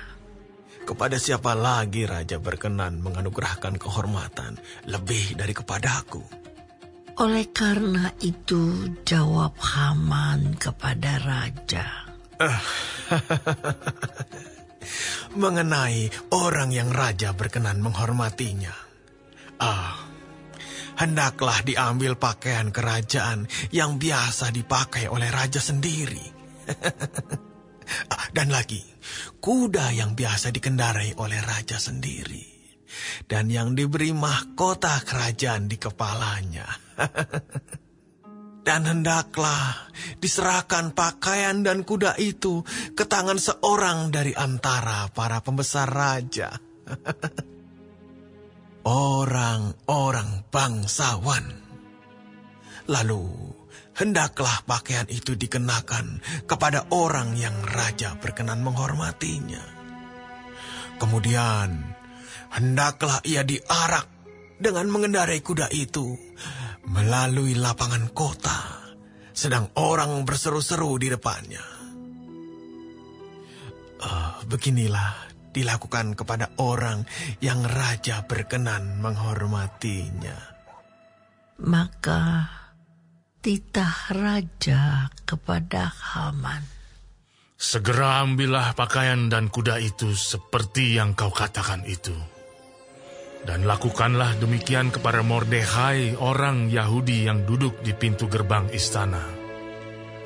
kepada siapa lagi raja berkenan menganugerahkan kehormatan lebih dari kepadaku? Oleh karena itu jawab Haman kepada raja, Mengenai orang yang raja berkenan menghormatinya. Hendaklah diambil pakaian kerajaan yang biasa dipakai oleh raja sendiri. Dan lagi, kuda yang biasa dikendarai oleh raja sendiri. Dan yang diberi mahkota kerajaan di kepalanya. Dan hendaklah diserahkan pakaian dan kuda itu ke tangan seorang dari antara para pembesar raja. Orang-orang bangsawan. Lalu, hendaklah pakaian itu dikenakan kepada orang yang raja berkenan menghormatinya. Kemudian, hendaklah ia diarak dengan mengendarai kuda itu melalui lapangan kota, sedang orang berseru-seru di depannya. Beginilah dilakukan kepada orang yang raja berkenan menghormatinya. Maka titah raja kepada Haman, segera ambillah pakaian dan kuda itu seperti yang kau katakan itu. Dan lakukanlah demikian kepada Mordekai, orang Yahudi yang duduk di pintu gerbang istana.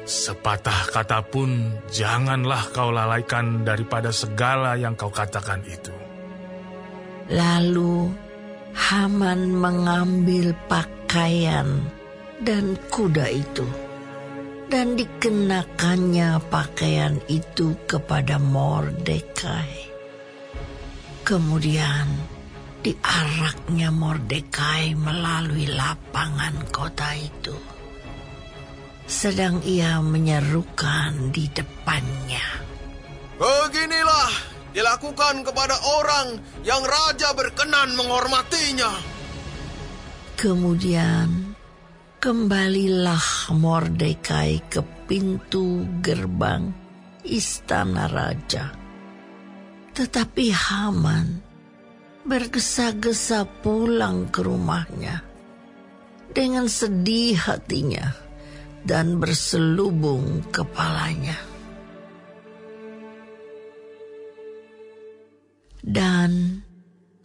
Sepatah kata pun janganlah kau lalaikan daripada segala yang kau katakan itu. Lalu Haman mengambil pakaian dan kuda itu, dan dikenakannya pakaian itu kepada Mordekai. Kemudian diaraknya Mordekai melalui lapangan kota itu, sedang ia menyerukan di depannya, "Beginilah dilakukan kepada orang yang raja berkenan menghormatinya." Kemudian kembalilah Mordekai ke pintu gerbang istana raja. Tetapi Haman bergesa-gesa pulang ke rumahnya dengan sedih hatinya dan berselubung kepalanya. Dan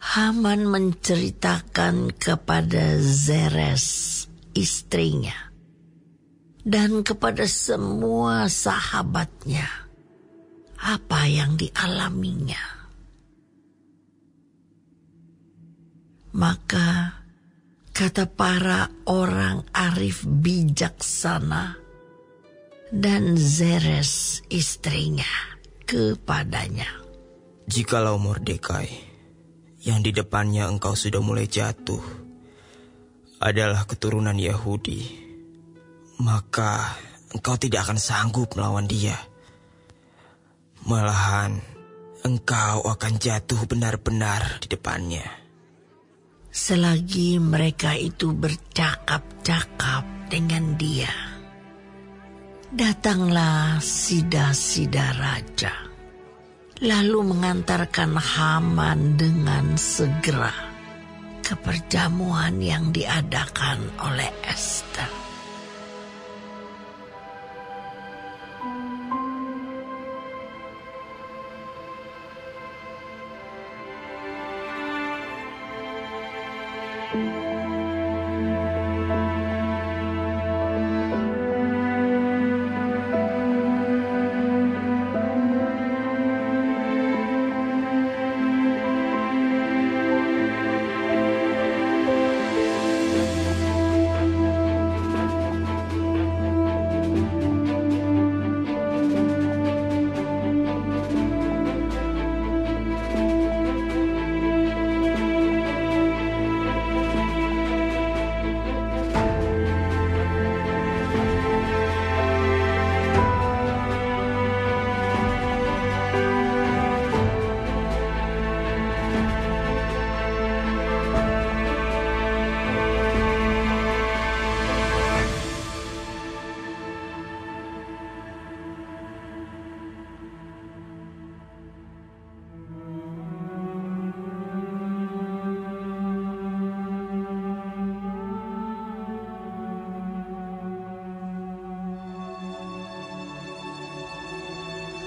Haman menceritakan kepada Zeres, istrinya, dan kepada semua sahabatnya apa yang dialaminya. Maka kata para orang arif bijaksana dan Zeres istrinya kepadanya, "Jikalau Mordekai, yang di depannya engkau sudah mulai jatuh, adalah keturunan Yahudi, maka engkau tidak akan sanggup melawan dia. Malahan, engkau akan jatuh benar-benar di depannya." Selagi mereka itu bercakap-cakap dengan dia, datanglah sida-sida raja, lalu mengantarkan Haman dengan segera ke perjamuan yang diadakan oleh Ester.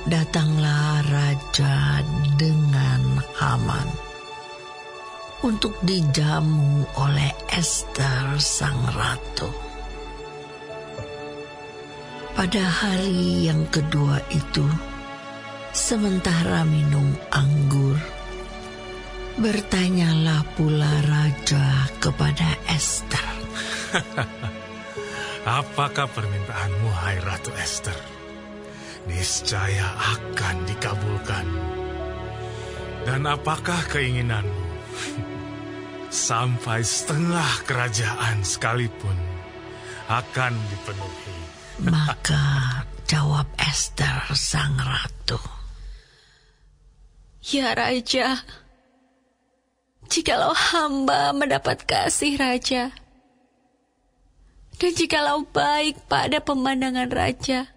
datanglah raja dengan Haman untuk dijamu oleh Ester sang ratu. Pada hari yang kedua itu, sementara minum anggur, bertanyalah pula raja kepada Ester. Apakah permintaanmu, hai Ratu Ester? Niscaya akan dikabulkan. Dan apakah keinginanmu? Sampai setengah kerajaan sekalipun akan dipenuhi. Maka jawab Ester sang ratu, Ya Raja, jikalau hamba mendapat kasih Raja, dan jikalau baik pada pemandangan Raja,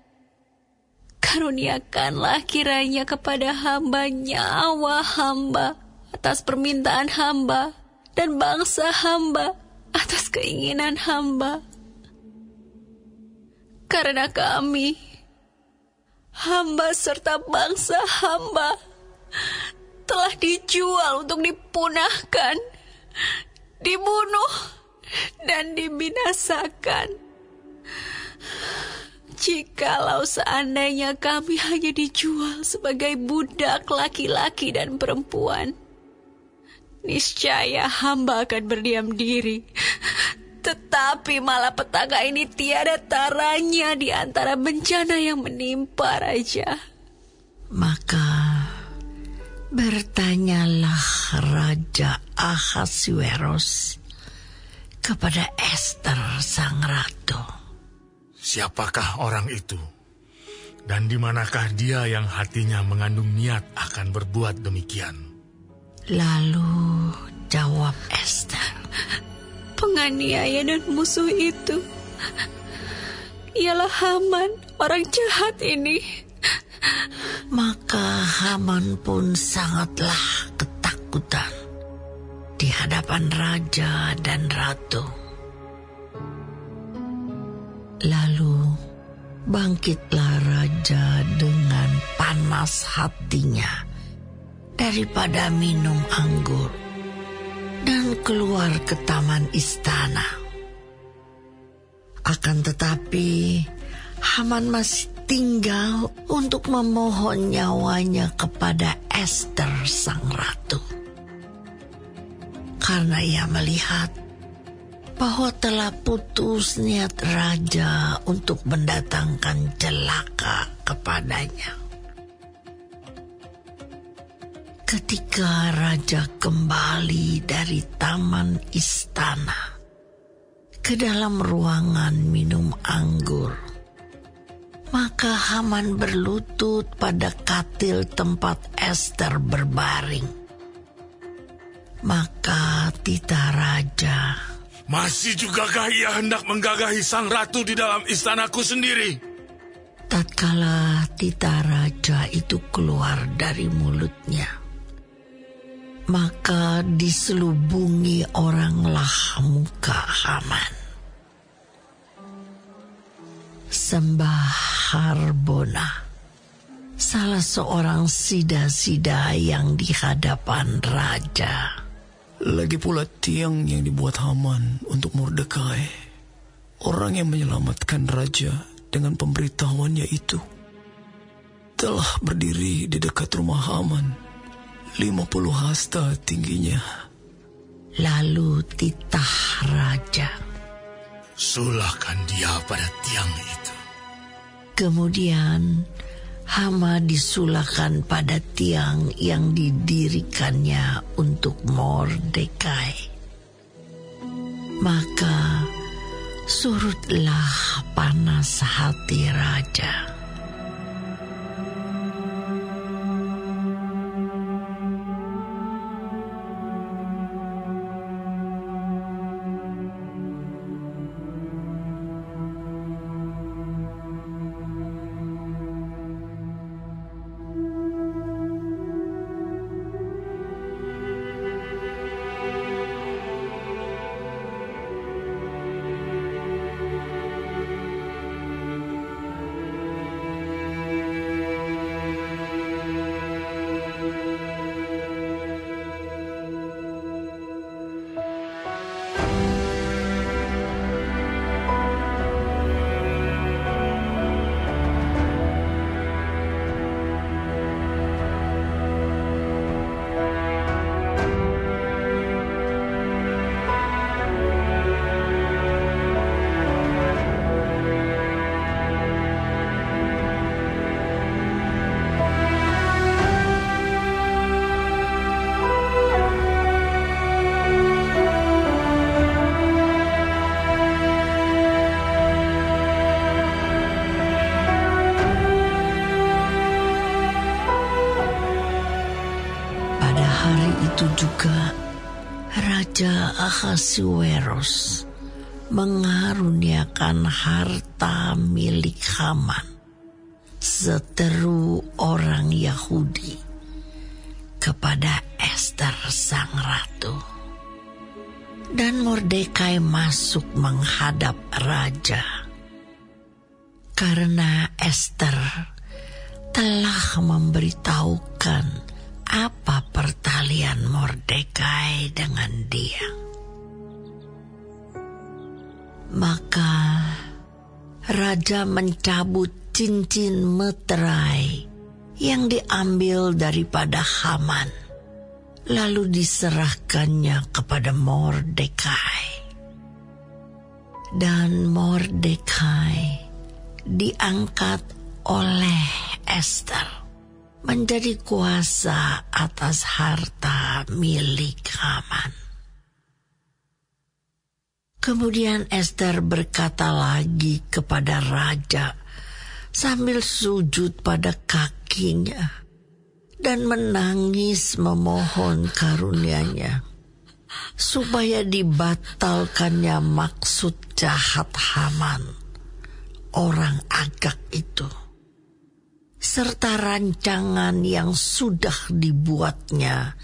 karuniakanlah kiranya kepada hamba nyawa hamba atas permintaan hamba, dan bangsa hamba atas keinginan hamba. Karena kami, hamba serta bangsa hamba, telah dijual untuk dipunahkan, dibunuh, dan dibinasakan. Jikalau seandainya kami hanya dijual sebagai budak laki-laki dan perempuan, niscaya hamba akan berdiam diri. Tetapi malapetaka ini tiada taranya di antara bencana yang menimpa Raja. Maka bertanyalah Raja Ahasuerus kepada Ester sang ratu, Siapakah orang itu? Dan di manakah dia yang hatinya mengandung niat akan berbuat demikian? Lalu jawab Ester, Penganiaya dan musuh itu ialah Haman, orang jahat ini. Maka Haman pun sangatlah ketakutan di hadapan raja dan ratu. Lalu bangkitlah raja dengan panas hatinya daripada minum anggur, dan keluar ke taman istana. Akan tetapi Haman masih tinggal untuk memohon nyawanya kepada Ester sang ratu, karena ia melihat bahwa telah putus niat raja untuk mendatangkan celaka kepadanya. Ketika raja kembali dari taman istana ke dalam ruangan minum anggur, maka Haman berlutut pada katil tempat Ester berbaring. Maka titah raja, Masih jugakah ia hendak menggagahi sang ratu di dalam istanaku sendiri? Tatkala titah raja itu keluar dari mulutnya, maka diselubungi oranglah muka Haman. Sembah Harbona, salah seorang sida-sida yang di hadapan raja. Lagi pula tiang yang dibuat Haman untuk Mordekai, orang yang menyelamatkan raja dengan pemberitahuannya itu, telah berdiri di dekat rumah Haman, 50 hasta tingginya. Lalu titah raja, Sulahkan dia pada tiang itu. Kemudian Hama disulahkan pada tiang yang didirikannya untuk Mordekai. Maka surutlah panas hati raja. Raja Ahasuerus mengaruniakan harta milik Haman, seteru orang Yahudi, kepada Ester sang ratu. Dan Mordekai masuk menghadap raja, karena Ester telah memberitahukan apa pertalian Mordekai dengan dia. Maka raja mencabut cincin meterai yang diambil daripada Haman, lalu diserahkannya kepada Mordekai. Dan Mordekai diangkat oleh Ester menjadi kuasa atas harta milik Haman. Kemudian Ester berkata lagi kepada raja sambil sujud pada kakinya dan menangis memohon karunia-Nya supaya dibatalkannya maksud jahat Haman, orang Agag itu, serta rancangan yang sudah dibuatnya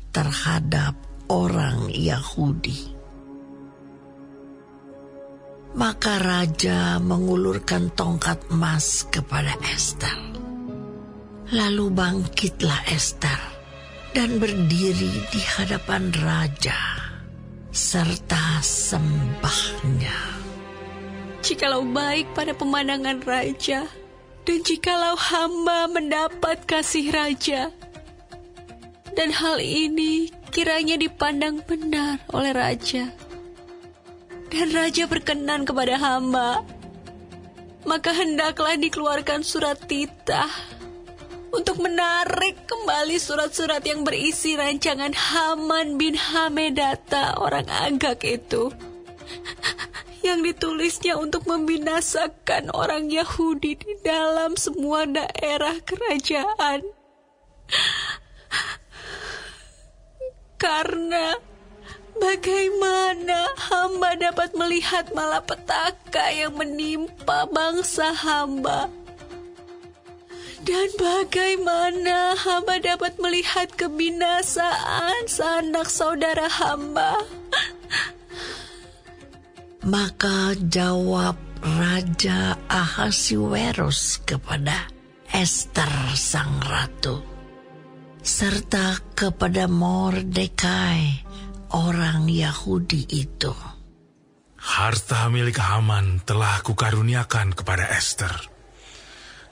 terhadap orang Yahudi. Maka raja mengulurkan tongkat emas kepada Ester. Lalu bangkitlah Ester dan berdiri di hadapan raja serta sembahnya. Jikalau baik pada pemandangan raja, dan jikalau hamba mendapat kasih raja, dan hal ini kiranya dipandang benar oleh raja, dan raja berkenan kepada hamba, maka hendaklah dikeluarkan surat titah untuk menarik kembali surat-surat yang berisi rancangan Haman bin Hamedata orang Agag itu, yang ditulisnya untuk membinasakan orang Yahudi di dalam semua daerah kerajaan. Karena bagaimana hamba dapat melihat malapetaka yang menimpa bangsa hamba? Dan bagaimana hamba dapat melihat kebinasaan sanak saudara hamba? Maka jawab Raja Ahasuerus kepada Ester sang ratu, serta kepada Mordekai orang Yahudi itu. Harta milik Haman telah kukaruniakan kepada Ester,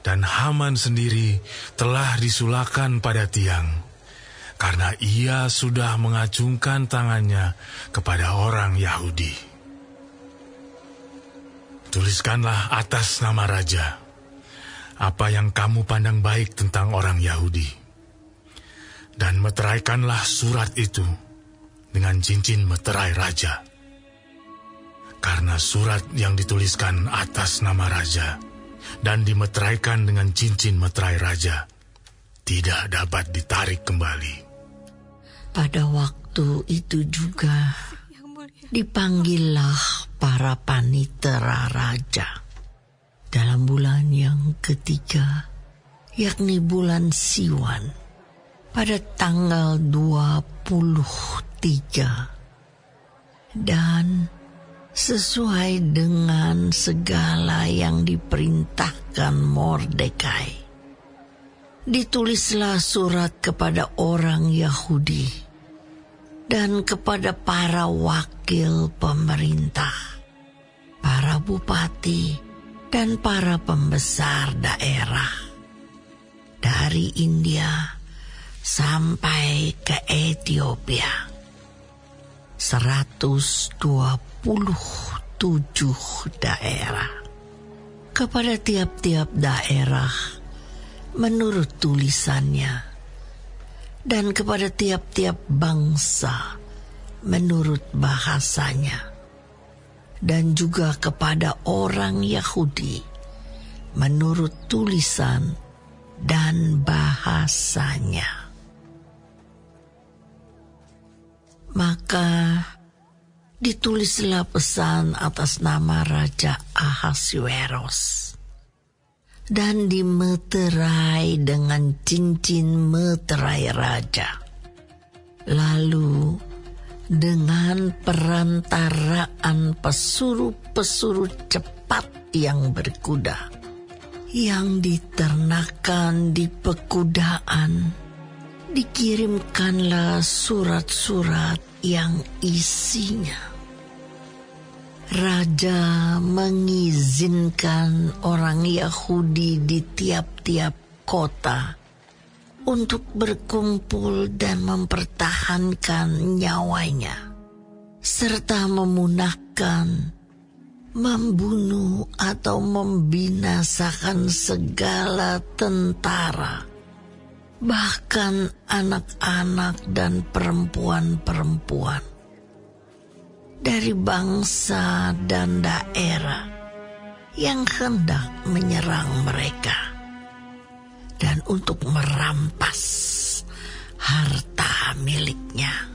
dan Haman sendiri telah disulahkan pada tiang, karena ia sudah mengacungkan tangannya kepada orang Yahudi. Tuliskanlah atas nama raja apa yang kamu pandang baik tentang orang Yahudi, dan meteraikanlah surat itu dengan cincin meterai raja. Karena surat yang dituliskan atas nama raja dan dimeteraikan dengan cincin meterai raja tidak dapat ditarik kembali. Pada waktu itu juga dipanggillah para panitera raja dalam bulan yang ketiga, yakni bulan Siwan, pada tanggal 23. Dan sesuai dengan segala yang diperintahkan Mordekai, ditulislah surat kepada orang Yahudi dan kepada para wakil pemerintah, para bupati, dan para pembesar daerah, dari India sampai ke Ethiopia. 127 daerah. Kepada tiap-tiap daerah menurut tulisannya, dan kepada tiap-tiap bangsa menurut bahasanya, dan juga kepada orang Yahudi menurut tulisan dan bahasanya. Maka ditulislah pesan atas nama Raja Ahasuerus dan dimeterai dengan cincin meterai raja. Lalu dengan perantaraan pesuruh-pesuruh cepat yang berkuda, yang diternakan di pekudaan, dikirimkanlah surat-surat yang isinya raja mengizinkan orang Yahudi di tiap-tiap kota untuk berkumpul dan mempertahankan nyawanya, serta memunahkan, membunuh atau membinasakan segala tentara, bahkan anak-anak dan perempuan-perempuan dari bangsa dan daerah yang hendak menyerang mereka, dan untuk merampas harta miliknya.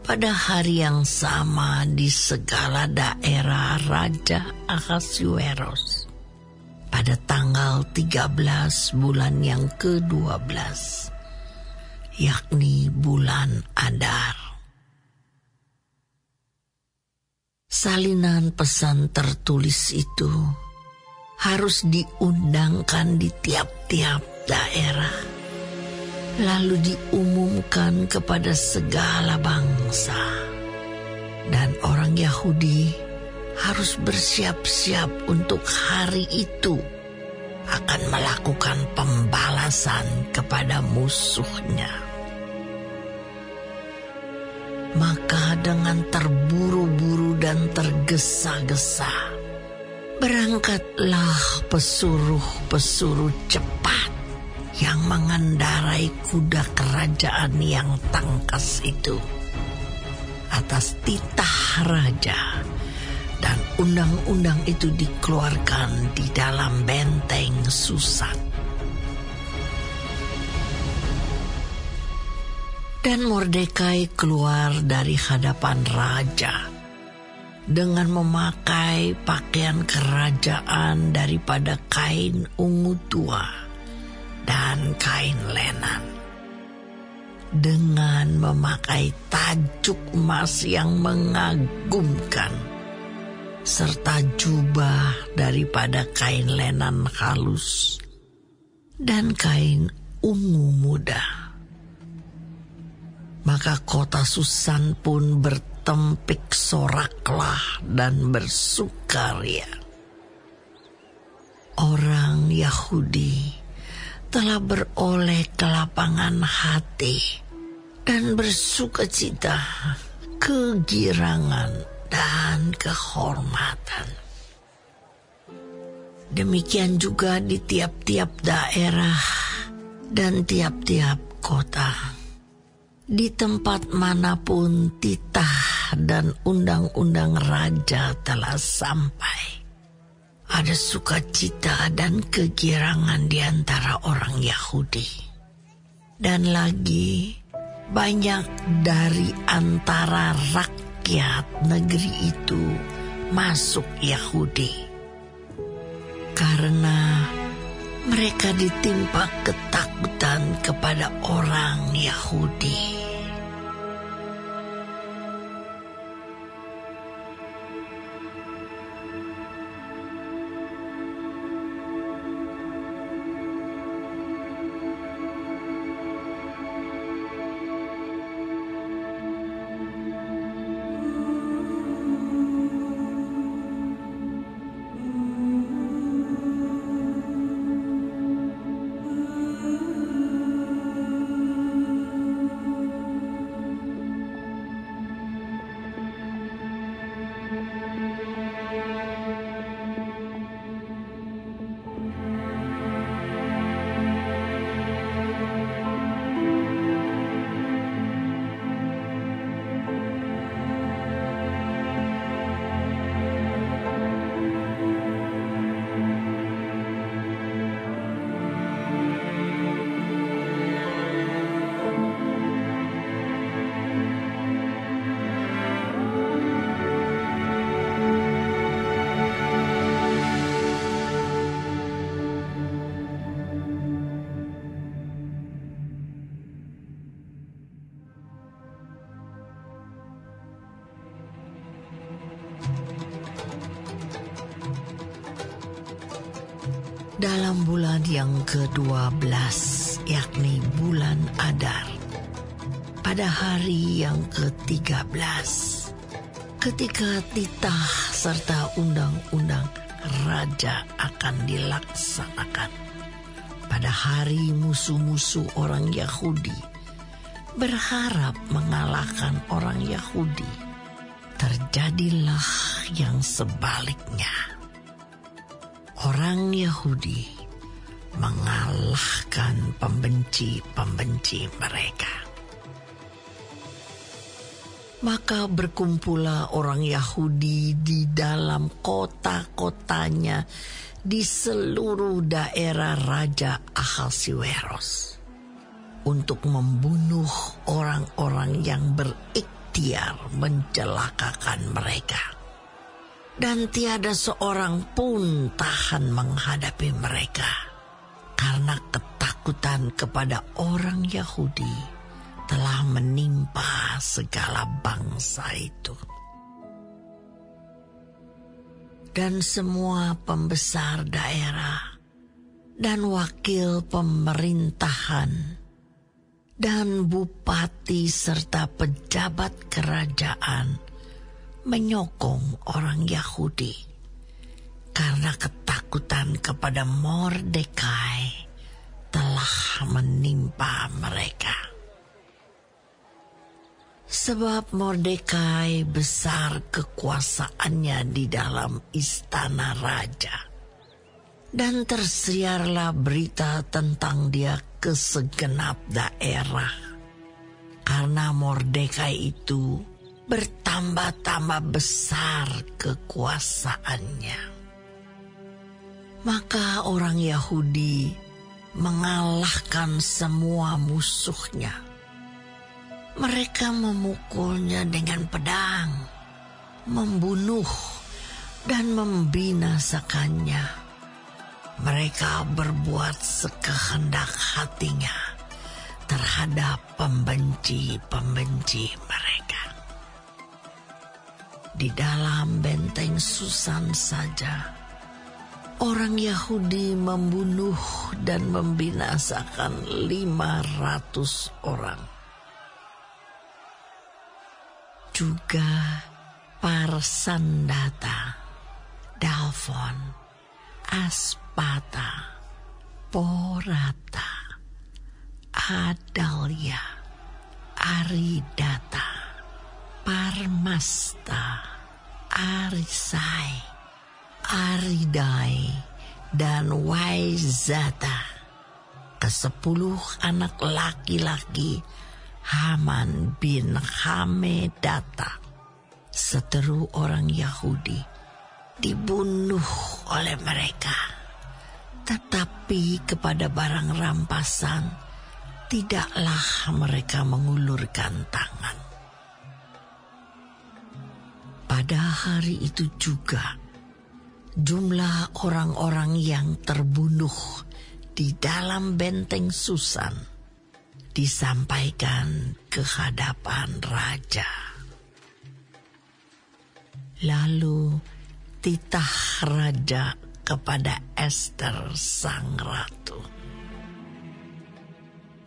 Pada hari yang sama di segala daerah Raja Ahasuerus, pada tanggal 13 bulan yang ke-12, yakni bulan Adar. Salinan pesan tertulis itu harus diundangkan di tiap-tiap daerah, lalu diumumkan kepada segala bangsa, dan orang Yahudi harus bersiap-siap untuk hari itu akan melakukan pembalasan kepada musuhnya. Maka dengan terburu-buru dan tergesa-gesa, berangkatlah pesuruh-pesuruh cepat yang mengendarai kuda kerajaan yang tangkas itu atas titah raja, dan undang-undang itu dikeluarkan di dalam benteng Susan. Dan Mordekai keluar dari hadapan raja dengan memakai pakaian kerajaan daripada kain ungu tua dan kain lenan, dengan memakai tajuk emas yang mengagumkan, serta jubah daripada kain lenan halus dan kain ungu muda. Maka kota Susan pun bertempik soraklah dan bersukaria. Orang Yahudi telah beroleh kelapangan hati dan bersukacita, kegirangan, dan kehormatan. Demikian juga di tiap-tiap daerah dan tiap-tiap kota. Di tempat manapun titah dan undang-undang raja telah sampai, ada sukacita dan kegirangan di antara orang Yahudi. Dan lagi banyak dari antara rakyat negeri itu masuk Yahudi, karena mereka ditimpa ketakutan kepada orang Yahudi. Dalam bulan yang ke-12, yakni bulan Adar, pada hari yang ke-13, ketika titah serta undang-undang raja akan dilaksanakan, pada hari musuh-musuh orang Yahudi berharap mengalahkan orang Yahudi, terjadilah yang sebaliknya. Orang Yahudi mengalahkan pembenci-pembenci mereka. Maka berkumpullah orang Yahudi di dalam kota-kotanya di seluruh daerah Raja Ahasiweros untuk membunuh orang-orang yang berikhtiar mencelakakan mereka. Dan tiada seorang pun tahan menghadapi mereka karena ketakutan kepada orang Yahudi telah menimpa segala bangsa itu. Dan semua pembesar daerah dan wakil pemerintahan dan bupati serta pejabat kerajaan menyokong orang Yahudi karena ketakutan kepada Mordekai telah menimpa mereka. Sebab Mordekai besar kekuasaannya di dalam istana raja, dan tersiarlah berita tentang dia ke segenap daerah. Karena Mordekai itu bertambah-tambah besar kekuasaannya. Maka orang Yahudi mengalahkan semua musuhnya. Mereka memukulnya dengan pedang, membunuh dan membinasakannya. Mereka berbuat sekehendak hatinya terhadap pembenci-pembenci mereka. Di dalam benteng Susan saja, orang Yahudi membunuh dan membinasakan 500 orang. Juga Parsandata, Dalfon, Aspata, Porata, Adalia, Aridata, Parmasta, Arisai, Aridai, dan Waizata, ke-10 anak laki-laki Haman bin Hamedata, seteru orang Yahudi, dibunuh oleh mereka. Tetapi kepada barang rampasan tidaklah mereka mengulurkan tangan. Pada hari itu juga, jumlah orang-orang yang terbunuh di dalam benteng Susan disampaikan ke hadapan raja. Lalu titah raja kepada Ester sang ratu.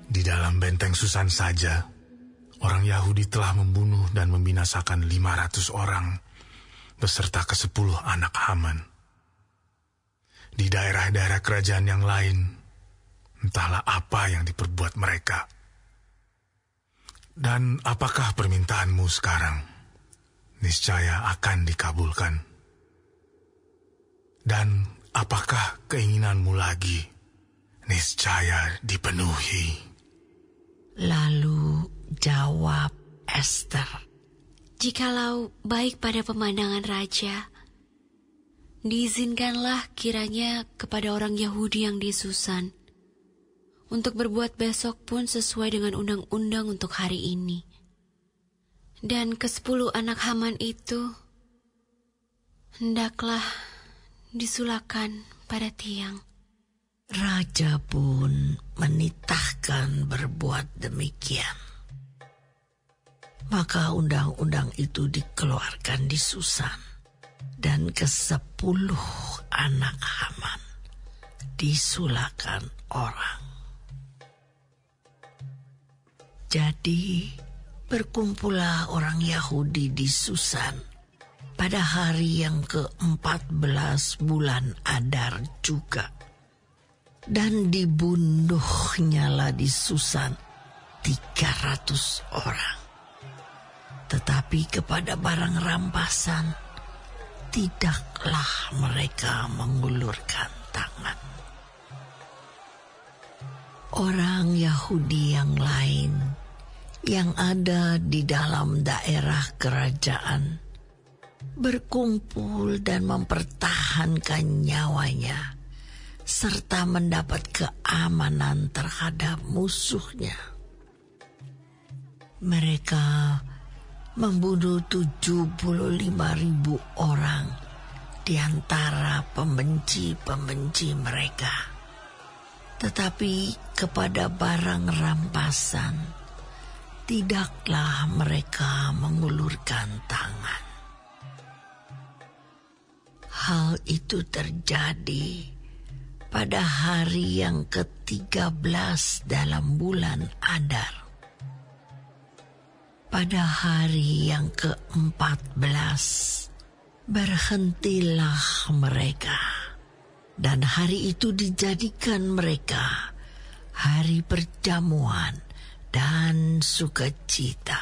Di dalam benteng Susan saja, orang Yahudi telah membunuh dan membinasakan 500 orang beserta ke-10 anak Haman. Di daerah-daerah kerajaan yang lain, entahlah apa yang diperbuat mereka. Dan apakah permintaanmu sekarang? Niscaya akan dikabulkan. Dan apakah keinginanmu lagi? Niscaya dipenuhi. Lalu jawab Ester, "Jikalau baik pada pemandangan raja, diizinkanlah kiranya kepada orang Yahudi yang di Susan untuk berbuat besok pun sesuai dengan undang-undang untuk hari ini. Dan ke-10 anak Haman itu hendaklah disulakan pada tiang." Raja pun menitahkan berbuat demikian. Maka undang-undang itu dikeluarkan di Susan, dan ke-10 anak Haman disulakan orang. Jadi berkumpullah orang Yahudi di Susan pada hari yang ke-14 bulan Adar juga. Dan dibunuhnyalah di Susan 300 orang. Tetapi kepada barang rampasan tidaklah mereka mengulurkan tangan. Orang Yahudi yang lain yang ada di dalam daerah kerajaan berkumpul dan mempertahankan nyawanya serta mendapat keamanan terhadap musuhnya. Mereka membunuh 75.000 orang di antara pembenci-pembenci mereka. Tetapi kepada barang rampasan tidaklah mereka mengulurkan tangan. Hal itu terjadi pada hari yang ke-13 dalam bulan Adar. Pada hari yang ke-14 berhentilah mereka, dan hari itu dijadikan mereka hari perjamuan dan sukacita.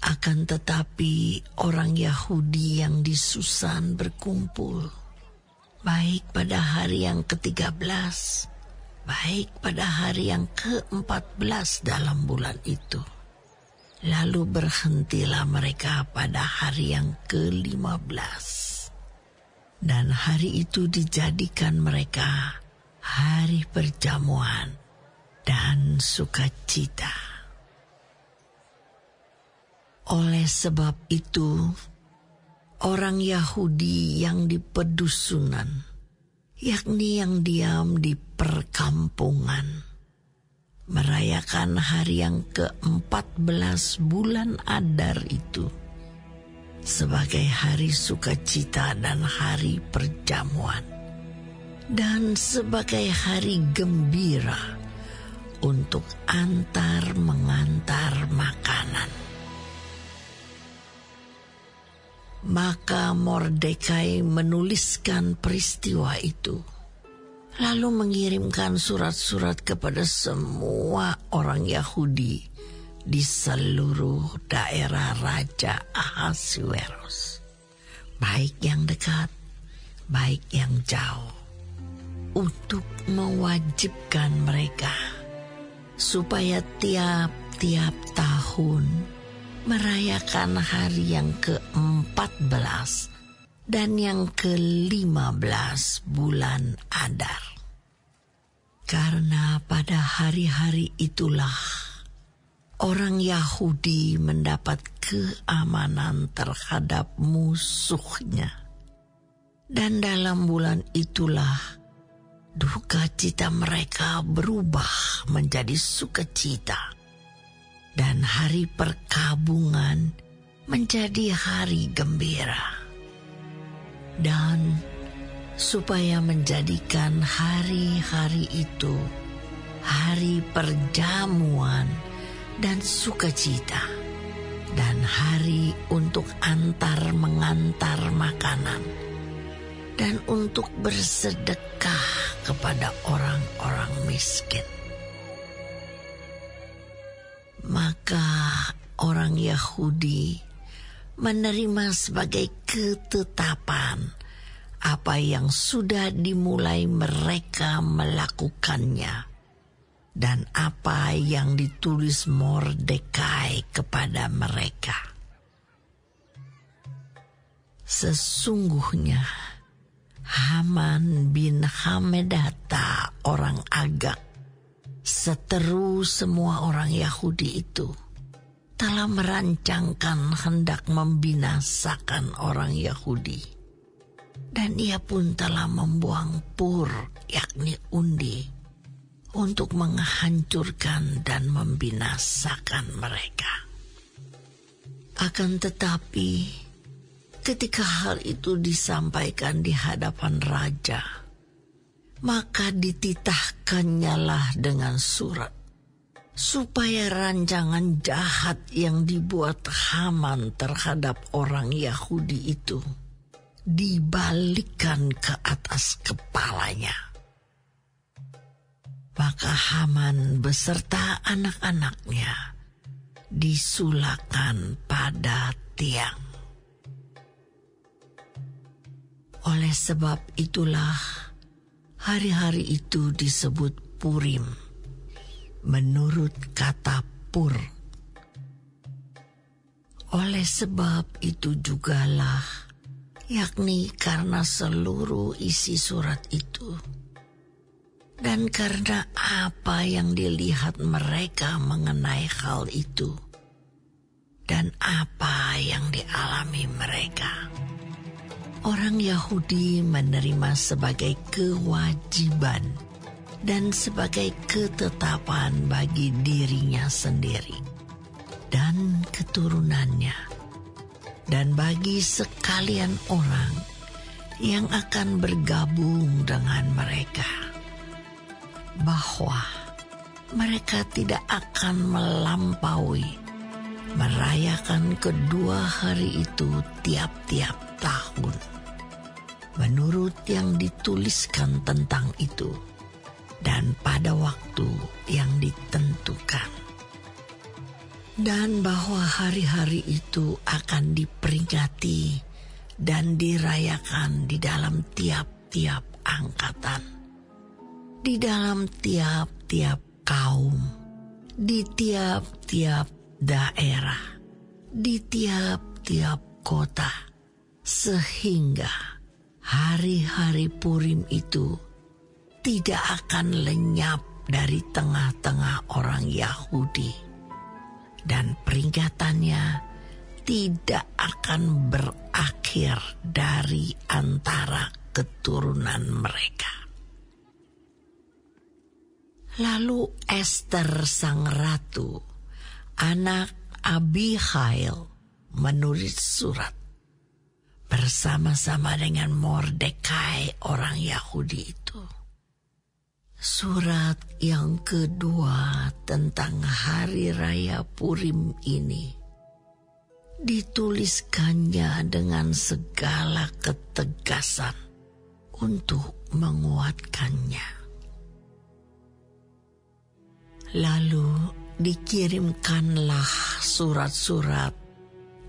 Akan tetapi orang Yahudi yang di Susan berkumpul, baik pada hari yang ke-13, baik pada hari yang ke-14 dalam bulan itu. Lalu berhentilah mereka pada hari yang ke-15. Dan hari itu dijadikan mereka hari perjamuan dan sukacita. Oleh sebab itu, orang Yahudi yang di pedusunan, yakni yang diam di perkampungan, merayakan hari yang ke-14 bulan Adar itu sebagai hari sukacita dan hari perjamuan, dan sebagai hari gembira untuk antar mengantar makanan. Maka Mordekai menuliskan peristiwa itu, lalu mengirimkan surat-surat kepada semua orang Yahudi di seluruh daerah Raja Ahasuerus, baik yang dekat, baik yang jauh, untuk mewajibkan mereka supaya tiap-tiap tahun merayakan hari yang ke-14 dan yang ke-15 bulan Adar. Karena pada hari-hari itulah orang Yahudi mendapat keamanan terhadap musuhnya. Dan dalam bulan itulah duka cita mereka berubah menjadi sukacita. Dan hari perkabungan menjadi hari gembira. Dan supaya menjadikan hari-hari itu hari perjamuan dan sukacita, dan hari untuk antar mengantar makanan, dan untuk bersedekah kepada orang-orang miskin. Maka orang Yahudi menerima sebagai ketetapan apa yang sudah dimulai mereka melakukannya, dan apa yang ditulis Mordekai kepada mereka. Sesungguhnya Haman bin Hamedata orang Agag, seteru semua orang Yahudi itu, telah merancangkan hendak membinasakan orang Yahudi. Dan ia pun telah membuang pur, yakni undi, untuk menghancurkan dan membinasakan mereka. Akan tetapi, Ketika hal itu disampaikan di hadapan raja, maka dititahkannya lah dengan surat, supaya rancangan jahat yang dibuat Haman terhadap orang Yahudi itu dibalikkan ke atas kepalanya. Maka Haman beserta anak-anaknya disulakan pada tiang. Oleh sebab itulah hari-hari itu disebut Purim, menurut kata pur. Oleh sebab itu jugalah, yakni karena seluruh isi surat itu, dan karena apa yang dilihat mereka mengenai hal itu, dan apa yang dialami mereka, orang Yahudi menerima sebagai kewajiban dan sebagai ketetapan bagi dirinya sendiri dan keturunannya, dan bagi sekalian orang yang akan bergabung dengan mereka, bahwa mereka tidak akan melampaui merayakan kedua hari itu tiap-tiap tahun, menurut yang dituliskan tentang itu, dan pada waktu yang ditentukan. Dan bahwa hari-hari itu akan diperingati dan dirayakan di dalam tiap-tiap angkatan, di dalam tiap-tiap kaum, di tiap-tiap daerah, di tiap-tiap kota, sehingga hari-hari Purim itu tidak akan lenyap dari tengah-tengah orang Yahudi, dan peringatannya tidak akan berakhir dari antara keturunan mereka. Lalu Ester sang ratu, anak Abihail, menulis surat bersama-sama dengan Mordekai orang Yahudi itu. Surat yang kedua tentang hari raya Purim ini dituliskannya dengan segala ketegasan untuk menguatkannya. Lalu dikirimkanlah surat-surat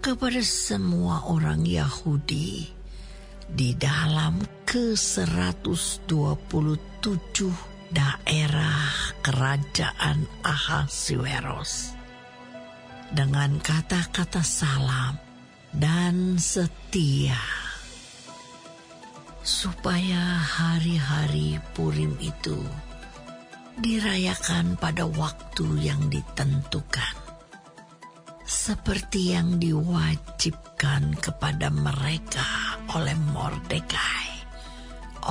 kepada semua orang Yahudi di dalam ke-127 daerah kerajaan Ahasuerus dengan kata-kata salam dan setia, supaya hari-hari Purim itu dirayakan pada waktu yang ditentukan, seperti yang diwajibkan kepada mereka oleh Mordekai,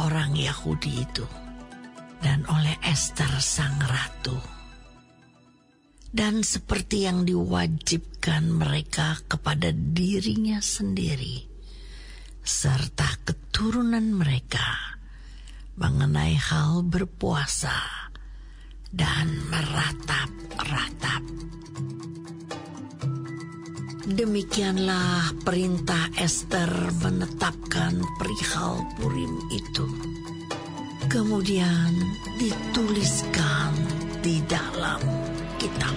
orang Yahudi itu, dan oleh Ester sang ratu, dan seperti yang diwajibkan mereka kepada dirinya sendiri, serta keturunan mereka mengenai hal berpuasa dan meratap-ratap. Demikianlah perintah Ester menetapkan perihal Purim itu. Kemudian dituliskan di dalam kitab.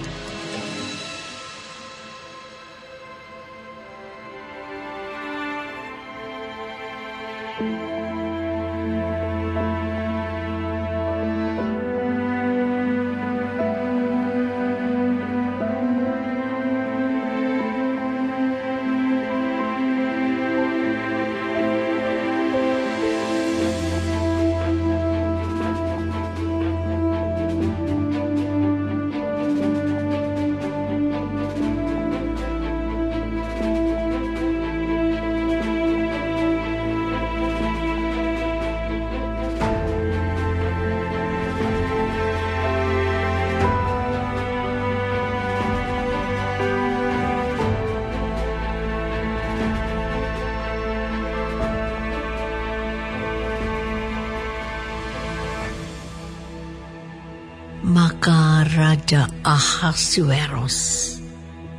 Maka Raja Ahasuerus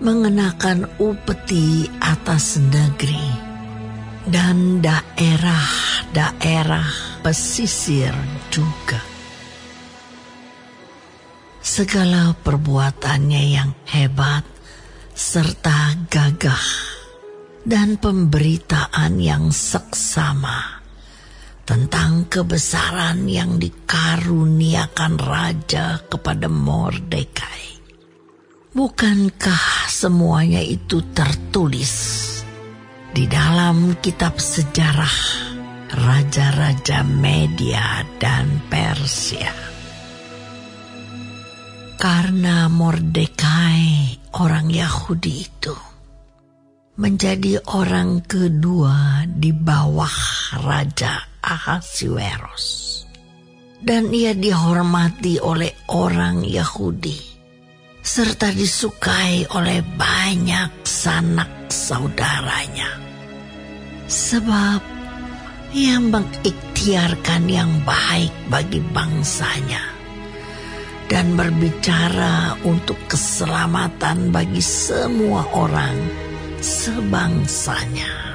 mengenakan upeti atas negeri dan daerah-daerah pesisir juga. Segala perbuatannya yang hebat serta gagah dan pemberitaan yang seksama tentang kebesaran yang dikaruniakan raja kepada Mordekai. Bukankah semuanya itu tertulis di dalam kitab sejarah raja-raja Media dan Persia? Karena Mordekai, orang Yahudi itu, menjadi orang kedua di bawah Raja Ahasuerus, dan ia dihormati oleh orang Yahudi, serta disukai oleh banyak sanak saudaranya, sebab ia mengikhtiarkan yang baik bagi bangsanya dan berbicara untuk keselamatan bagi semua orang sebangsanya.